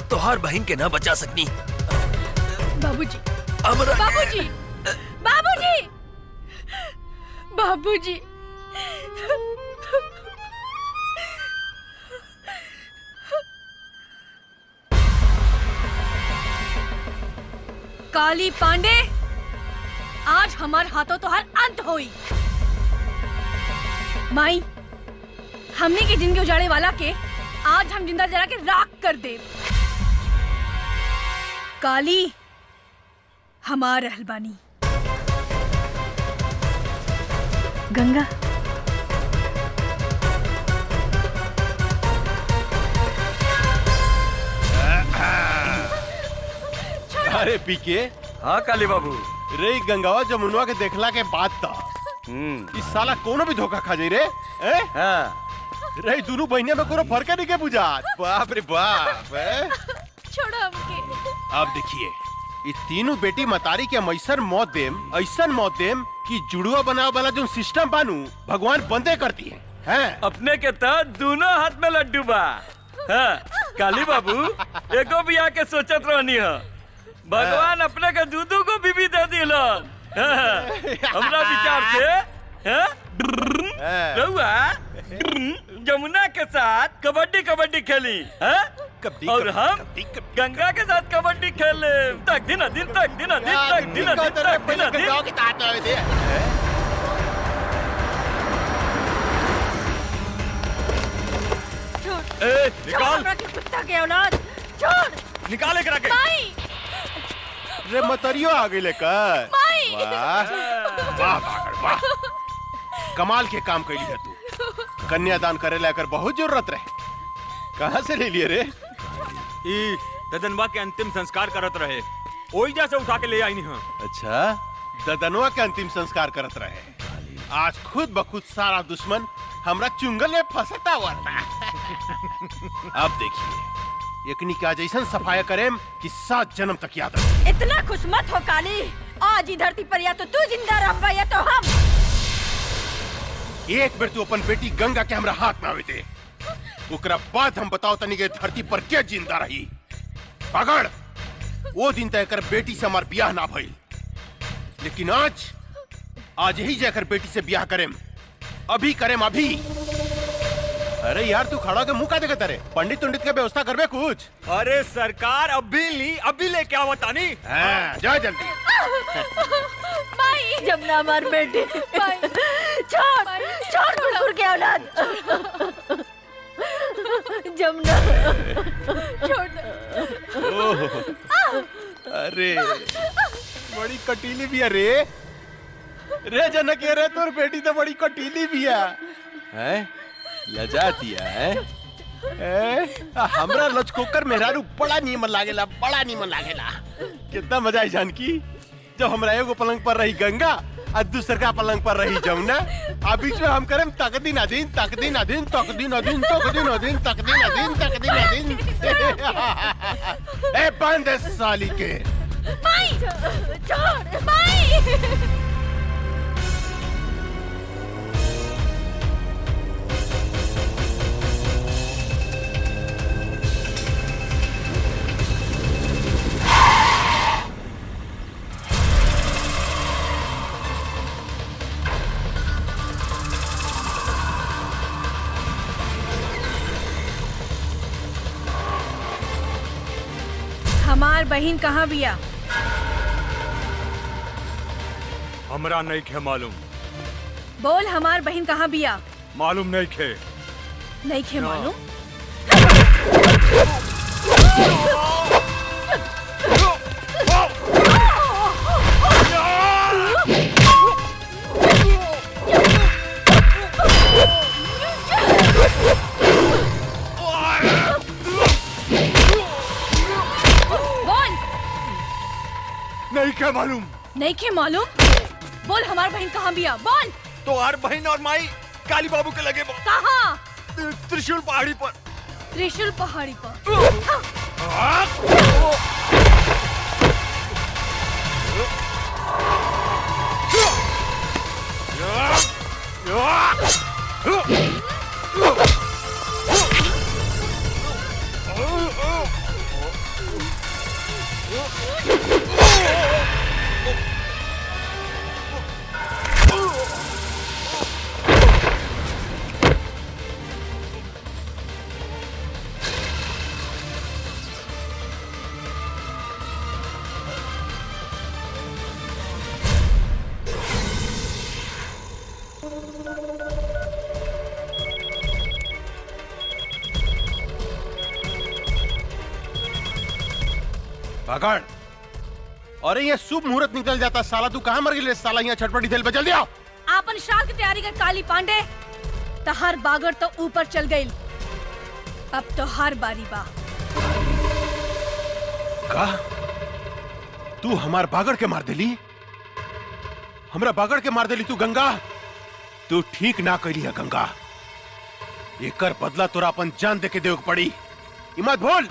तोहार बहन के ना बचा सकनी। बाबूजी! हमरा बाबूजी! बाबूजी! बाबूजी! काली पांडे, आज हमारे हाथों तो हर अंत होई। माई, हमने की जिंदगी उजाड़े वाला के आज हम जिंदा जला के राख कर दे। काली हमार रहलबानी। गंगा, अरे पीके। हाँ काली बाबू। रे गंगावा जमुनवा के देखला के बाद था इस साला कोनो भी धोखा खा जाई रे। हाँ। रे दोनों बहनिया में कोनो फर्क नहीं के बुझात। बाप रे बाप। छोड़ो हमके। अब देखिए, ये तीनों बेटी मतारी के हम ऐसन मौत देम कि जुड़वा बनावे वाला जो सिस्टम बानू भगवान बंदे करती है। अपने के तो दोनों हाथ में लड्डू बा। हाँ, काली बाबू एको भी आके सोचत रहनी है, भगवान अपने के दूधू को बीबी दे दिलन। हमरा विचार से रहुआ जमुना के साथ कबड्डी कबड्डी खेली और हम गंगा के साथ कबड्डी खेले तक दिन निकाल कुत्ता के औलाद, छोड़। निकाले करा के। माई! रे मतरियो आ गई लेकर। माई! वाह वाह पागल वाह, कमाल के काम कैली है तू। कन्यादान करे लेकर बहुत जरूरत रहे, कहाँ से ले लिए रे? ई ददनवा के अंतिम संस्कार करत रहे, ओइजा से उठा के ले आई नहीं। अच्छा, ददनवा के अंतिम संस्कार करत रहे। आज खुद बखुद सारा दुश्मन हमरा चुंगल में फंसता हुआ था। अब देखिए, एकनी का जैसन सफाया करेम कि 7 जन्म तक याद रहे। इतना खुश मत हो काली, आज ही धरती पर या तो तू जिंदा रहबा या तो हम। एक बार तू अपन बेटी गंगा के हमरा हाथ में आवे दे, ओकरा बाद हम बताओ तनी के धरती पर क्या जिंदा रही। पकड़, वो दिन तय कर बेटी से हमार ब्याह ना भइल, लेकिन आज यही जाकर बेटी से ब्याह करेम, अभी करेम अभी। अरे यार तू खड़ा के मुंह का देखत रे? पंडित उंडित के व्यवस्था करबे कुछ? अरे सरकार अभी लेके आओ तानी। हाँ, जा जल्दी। माई जमुना मार बेटी, छोड़ कुकुर के औलाद। जमुना छोड़ अरे बड़ी कटीली भी है रे। रे जनक रे, तोर बेटी तो बड़ी कटीली भी है। लजाती है। हमरा लचकोकर मेहरारू बड़ा नीमन लागेला, बड़ा नीमन लागेला। कितना मजा आई जानकी, जब हमरा एगो पलंग पर रही गंगा और दूसरा पलंग पर रही जमुना, आ बीच में हम करें तकदीन अदीन तकदीन अदीन तकदीन अदीन तकदीन अदीन तकदीन अदीन तकदीन अदीन। ए बंद साली के। माई छोड़ माई। हमार बहन कहाँ बिया? हमरा नहीं खे मालूम। बोल, हमार बहन कहाँ बिया? मालूम नहीं खे। नहीं खे मालूम? नहीं क्या मालूम? नहीं के मालूम? बोल, हमार बहन कहाँ बिया? बोल। तो हर बहन और माई काली बाबू के लगे कहाँ? त्रिशूल पहाड़ी पर। त्रिशूल पहाड़ी पर? पकड़। अरे ये शुभ मुहूर्त निकल जाता साला, तू कहाँ मर गई साला? यहाँ छटपटी दिल पे जल्दी आओ। आपन शादी की तैयारी कर काली पांडे। तहार बागर तो ऊपर चल गई, अब तो हर बारी बा। का तू हमार बागड़ के मार देली? हमरा बागड़ के मार देली तू गंगा? तू ठीक ना कैली है गंगा। एकर बदला तोरा अपन जान दे के देव पड़ी। मत भूल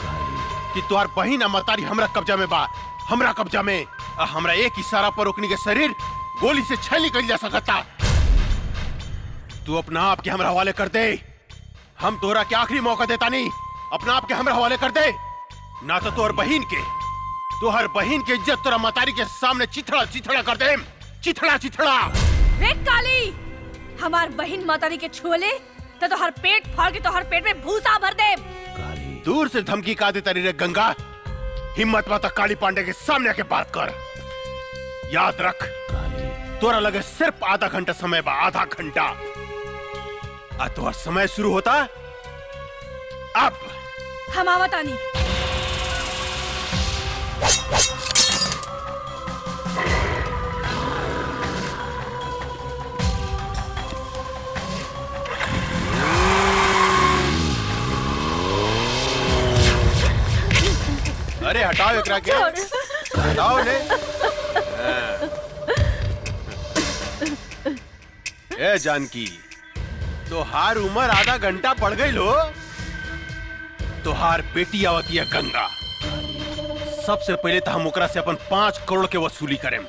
कि तोहार बहिन अमतारी हमरा कब्जा में बा, हमरा कब्जा में। हमरा एक इशारा पर ओकनी के शरीर गोली से छेली कर जा सकता। तू अपना आप के हमरा हवाले कर दे। हम तोरा के आखिरी मौका देता नहीं, अपना आप के हमरा हवाले कर दे, ना तो तोहर बहिन के, तोहर बहिन के इज्जत तोरा मतारी के सामने चिथड़ा चिथड़ा कर दे। चिथड़ा चिथड़ा। रे काली, हमार बहिन मातारी के छुले तो तोहर पेट फाड़ के तोहर पेट में भूसा भर दे। दूर से धमकी का देता रे गंगा। हिम्मत माता काली पांडे के सामने आके बात कर। याद रख, तोरा लगे सिर्फ आधा घंटा समय बा, आधा घंटा। तोहर समय शुरू होता अब। हम आवतानी। अरे हटाओ एकरा के, हटाओ ने। ए जानकी, तोहार उम्र आधा घंटा बढ़ गई लो। तोहार बेटी आवती है गंगा। सबसे पहले तो हम ओकरा से अपन 5 करोड़ के वसूली करें,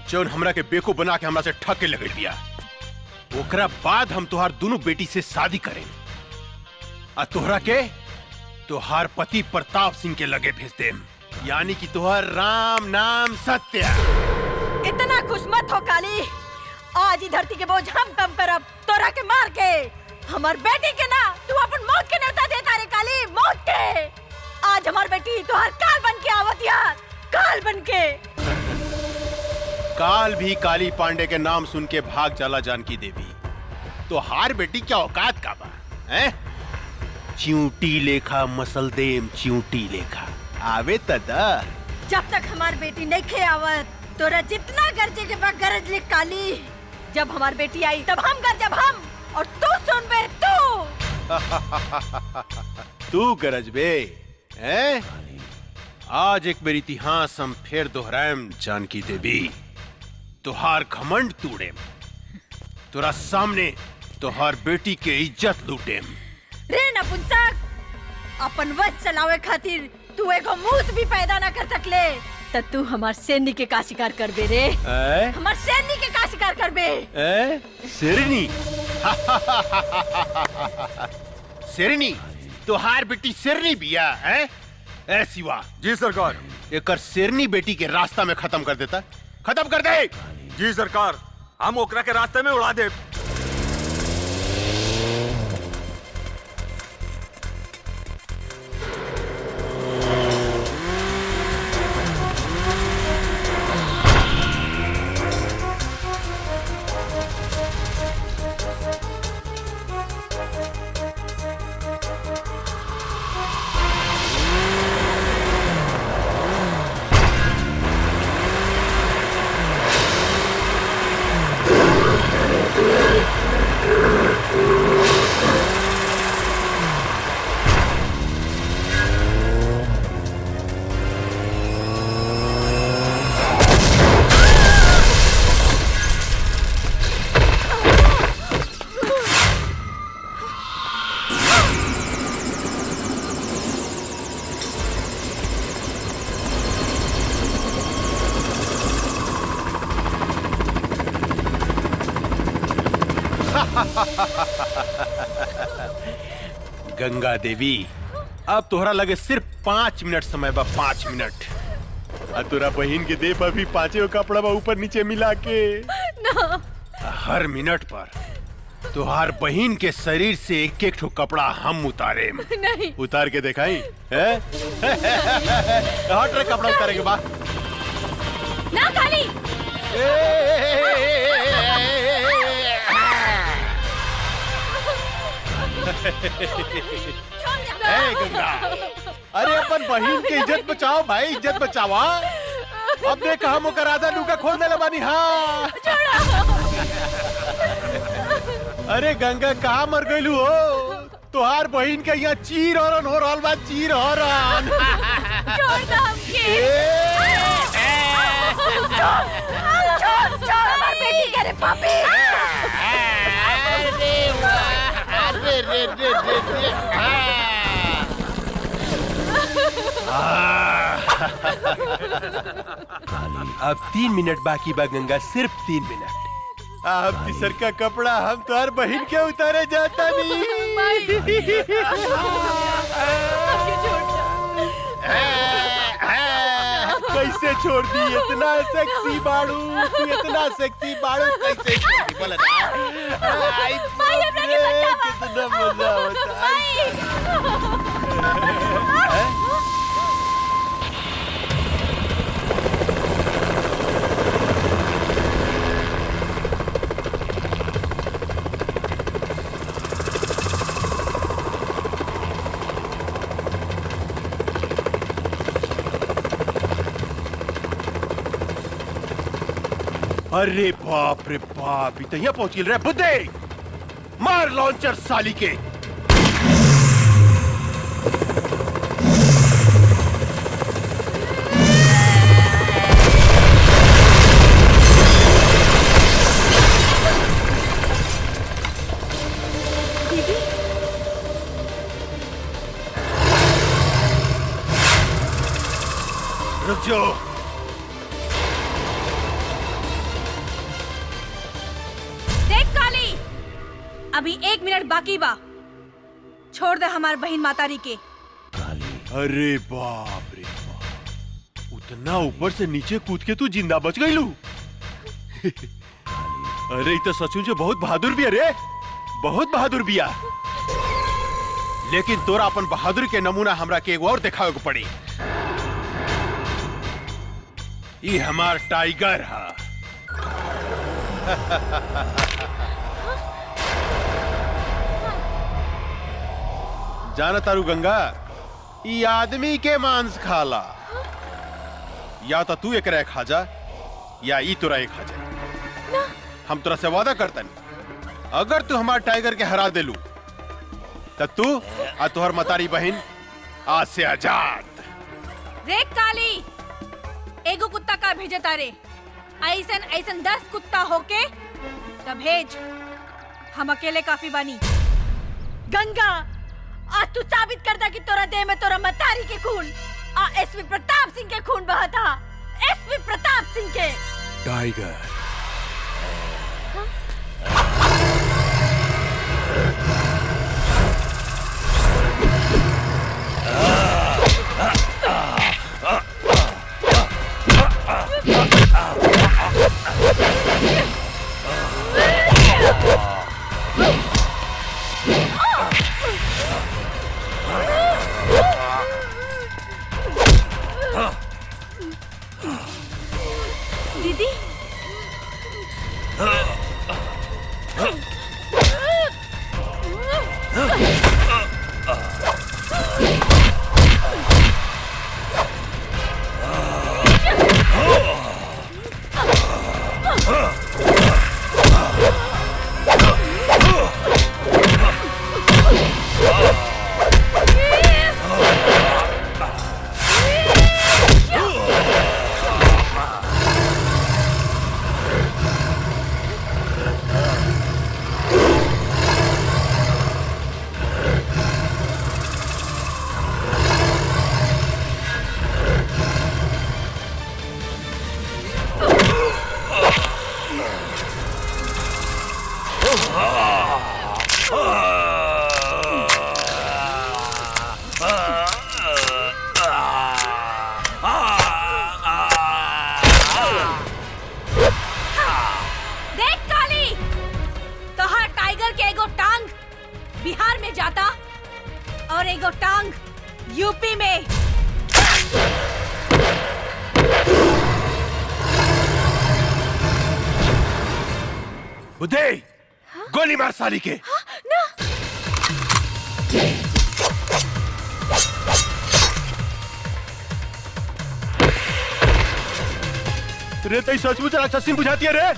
जौन हमरा के बेवकूफ बना के हमरा से ठग के लगे दिया। ओकरा बाद हम तोहार दोनों बेटी से शादी करें। तोहरा के तोहार पति प्रताप सिंह के लगे भेज देम, यानी कि तोहर राम नाम सत्य। इतना खुश मत हो काली, आज ही धरती के बोझ हम कम करब तोरा के मार के। हमार बेटी के ना तू अपन मौत के न्योता देता रे काली, मौत के। आज हमार बेटी तोहर काल बन के आवत यार, काल बन के। काल भी काली पांडे के नाम सुन के भाग जाला जानकी देवी। तो हार बेटी क्या औकात का बा हैं? चिंटी लेखा मसल देम, चिंटी लेखा आवे तदा। जब तक हमार बेटी नहीं खे आवत तोरा जितना गरजे के बाद गरज ले काली। जब हमार बेटी आई तब हम गरजब हम, और तू सुन बे तू। तू गरज बे हैं? आज एक बेर इतिहास हम फिर दोहराएम जानकी देवी। तोहार घमंड तोड़ेम, तोरा सामने तोहार बेटी के इज्जत लूटेम। रे नपुंसक, अपन वश चलावे खातिर तू एगो मूस भी पैदा ना कर सकले, त तू हमार सैनी के का शिकार करबे रे? हमार सैनी के का शिकार करबे? शेरनी? शेरनी? तोहार बेटी शेरनी बिया है? ए शिवा। जी सरकार। एकर शेरनी बेटी के रास्ता में खत्म कर देता, खत्म कर दे। जी सरकार, हम ओकरा के रास्ते में उड़ा दे। गंगा देवी, अब तोहरा लगे सिर्फ 5 मिनट समय बा, 5 मिनट। तोरा बहन के दे पर भी 5 कपड़ा बा ऊपर नीचे मिला के ना। हर मिनट पर तोहार बहन के शरीर से एक एक ठो कपड़ा हम उतारे। नहीं। उतार के दिखाई है? हट रे, कपड़ा उतारे के बाद ना खाली। गंगा, अरे अपन बहन की इज्जत बचाओ भाई, इज्जत बचावा। अब देख हम ओकर आधा लुका खोल देले बानी। हाँ अरे गंगा कहाँ मर गइलू हो? तोहार बहन के यहाँ चीर हरन हो रहल बा, चीर हरन। छोड़ दो हमके। छोड़ हमार बेटी के रे पापी। अब 3 मिनट बाकी बा गंगा, सिर्फ 3 मिनट। अब तीसर का कपड़ा हम तोहर बहन के उतारे जाता नहीं। कैसे छोड़ दी? इतना सेक्सी बाड़ू, तू इतना सेक्सी बाड़ू, कैसे छोड़ दी? बोला ना। कितना मजा होता है। अरे बाप रे बाप, इतना पहुंच गिल रहा है। बुद्धे मार लॉन्चर साली के। रुक जाओ। देख काली, अभी 1 मिनट बाकी बा। छोड़ दे हमार बहन मातारी के। अरे बाप रे बाप, उतना ऊपर से नीचे कूद के तू जिंदा बच गई लू। अरे ये तो सचमुच बहुत बहादुर भी है रे, बहुत बहादुर बिया। लेकिन तोरा अपन बहादुर के नमूना हमरा के एगो और दिखावे को पड़ी। ये हमार टाइगर है। जाना तारू गंगा, ये आदमी के मांस खाला। या तो तू एक खा जा या ई तोरा एक खा जा। हम तोरा से वादा करतन, अगर तू हमार टाइगर के हरा देलू तब तू और तोहर मतारी बहन आज से आजाद। देख काली, एगो कुत्ता का भेजे तारे, ऐसन ऐसन 10 कुत्ता होके तब भेज, हम अकेले काफी बानी। गंगा, आज तू साबित कर दा कि तोरा देह में तोरा मतारी के खून एसपी प्रताप सिंह के खून बहा था। एसपी प्रताप सिंह के। टाइगर दीदी, देख काली, तोहर टाइगर के एगो टांग बिहार में जाता और एगो टांग यूपी में। बुद्धे, गोली मार साली के। रे तई सचमुच राक्षसी बुझाती है रे।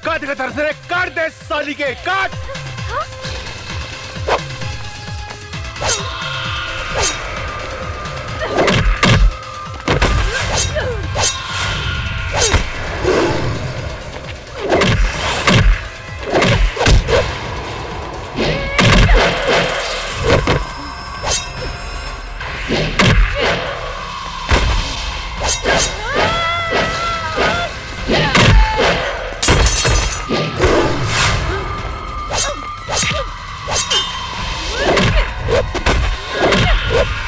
काट के तरस रे, काट दे साली के, काट। Yeah.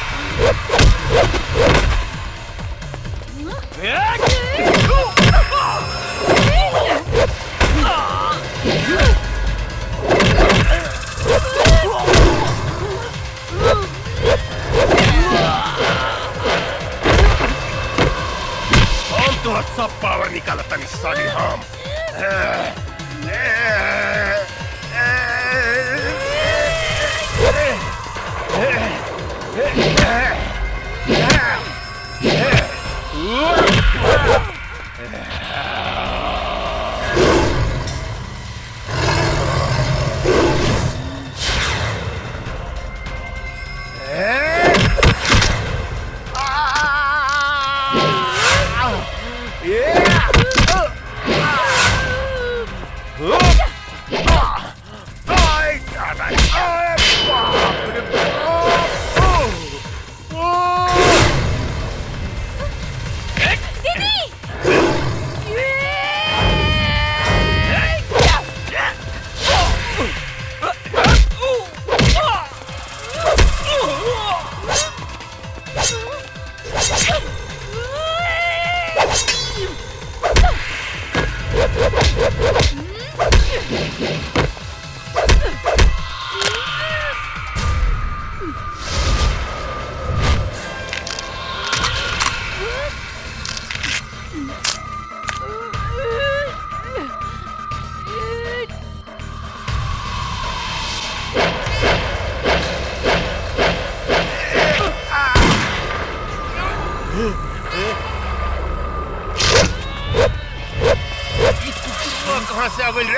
कहाँ से आ गई रे?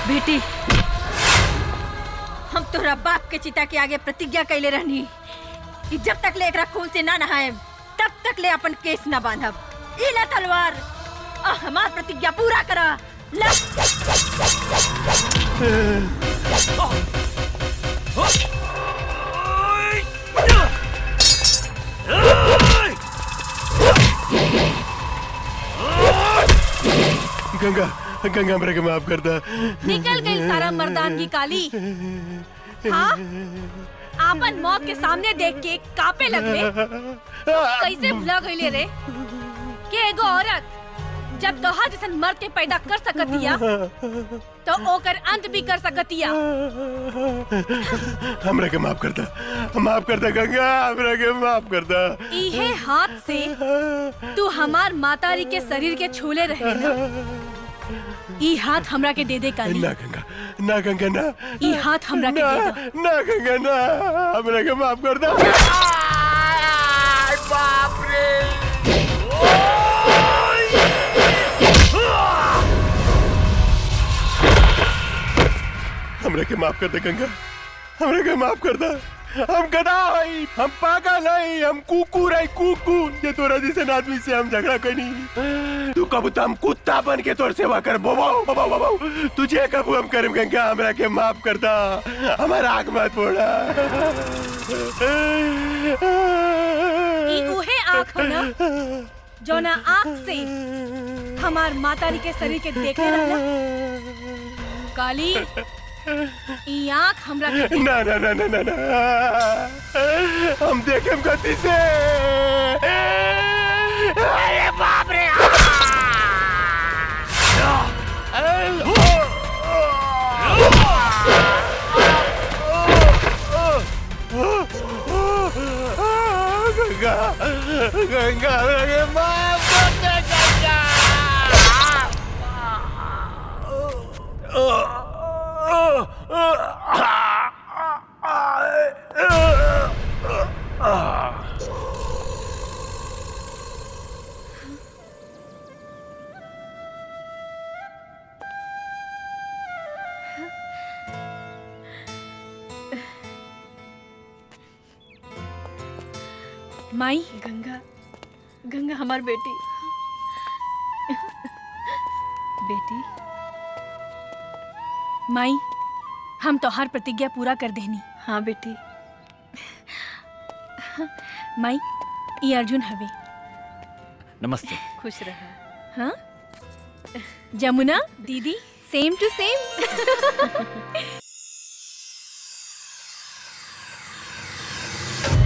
बेटी, हम तोरा बाप के चिता के आगे प्रतिज्ञा कैले रहनी कि जब तक ले एकरा खून से ना नहाए तब तक ले अपन केस ना बांधब। ई ला तलवार, हमार प्रतिज्ञा पूरा करा। ला। गंगा गंगा मेरे को माफ कर दे। निकल गई सारा मर्दान की काली। हाँ, आपन मौत के सामने देख के कापे लगले। कैसे भुला गईले रे कि एगो औरत जब तोहार जैसन मर्द के पैदा कर सकतिया तो ओकर अंत भी कर सकतिया। हमरा के माफ कर दे गंगा, हमरा के माफ कर दे। इहे हाथ से तू हमार मातारी के शरीर के छूले रहे ना। ई हाथ हमरा के दे दे काली। ना गंगा ना। ई हाथ हमरा के दे दो। ना गंगा ना, हमरा के माफ कर दे। बाप रे। हमरा के माफ कर दे गंगा, हमरा के माफ कर दे। हम गधा हई, हम पागल हई, हम कुकुर हई, कुकुर। ये तोरा जैसे आदमी से हम झगड़ा करी। तू कब तो हम कुत्ता बन के तोर सेवा कर बोबो। तुझे कब हम करम गंगा, हमरा के माफ कर दा। हमारा आग मत फोड़ा। ई उहे आँख हो ना जो ना आँख से हमार मातारी के शरीर के देखे रहला। काली, ई आँख हमरा के ना ना ना ना ना, हम देखेम गति से। अरे बाप रे। गंगा गंगा माफ कर दे गंगा। माई, गंगा, गंगा हमार बेटी। बेटी, माई, हम तोहार प्रतिज्ञा पूरा कर देनी। हाँ बेटी। माई, ये अर्जुन हवे। नमस्ते। खुश रहा। हाँ, जमुना दीदी, सेम टू सेम।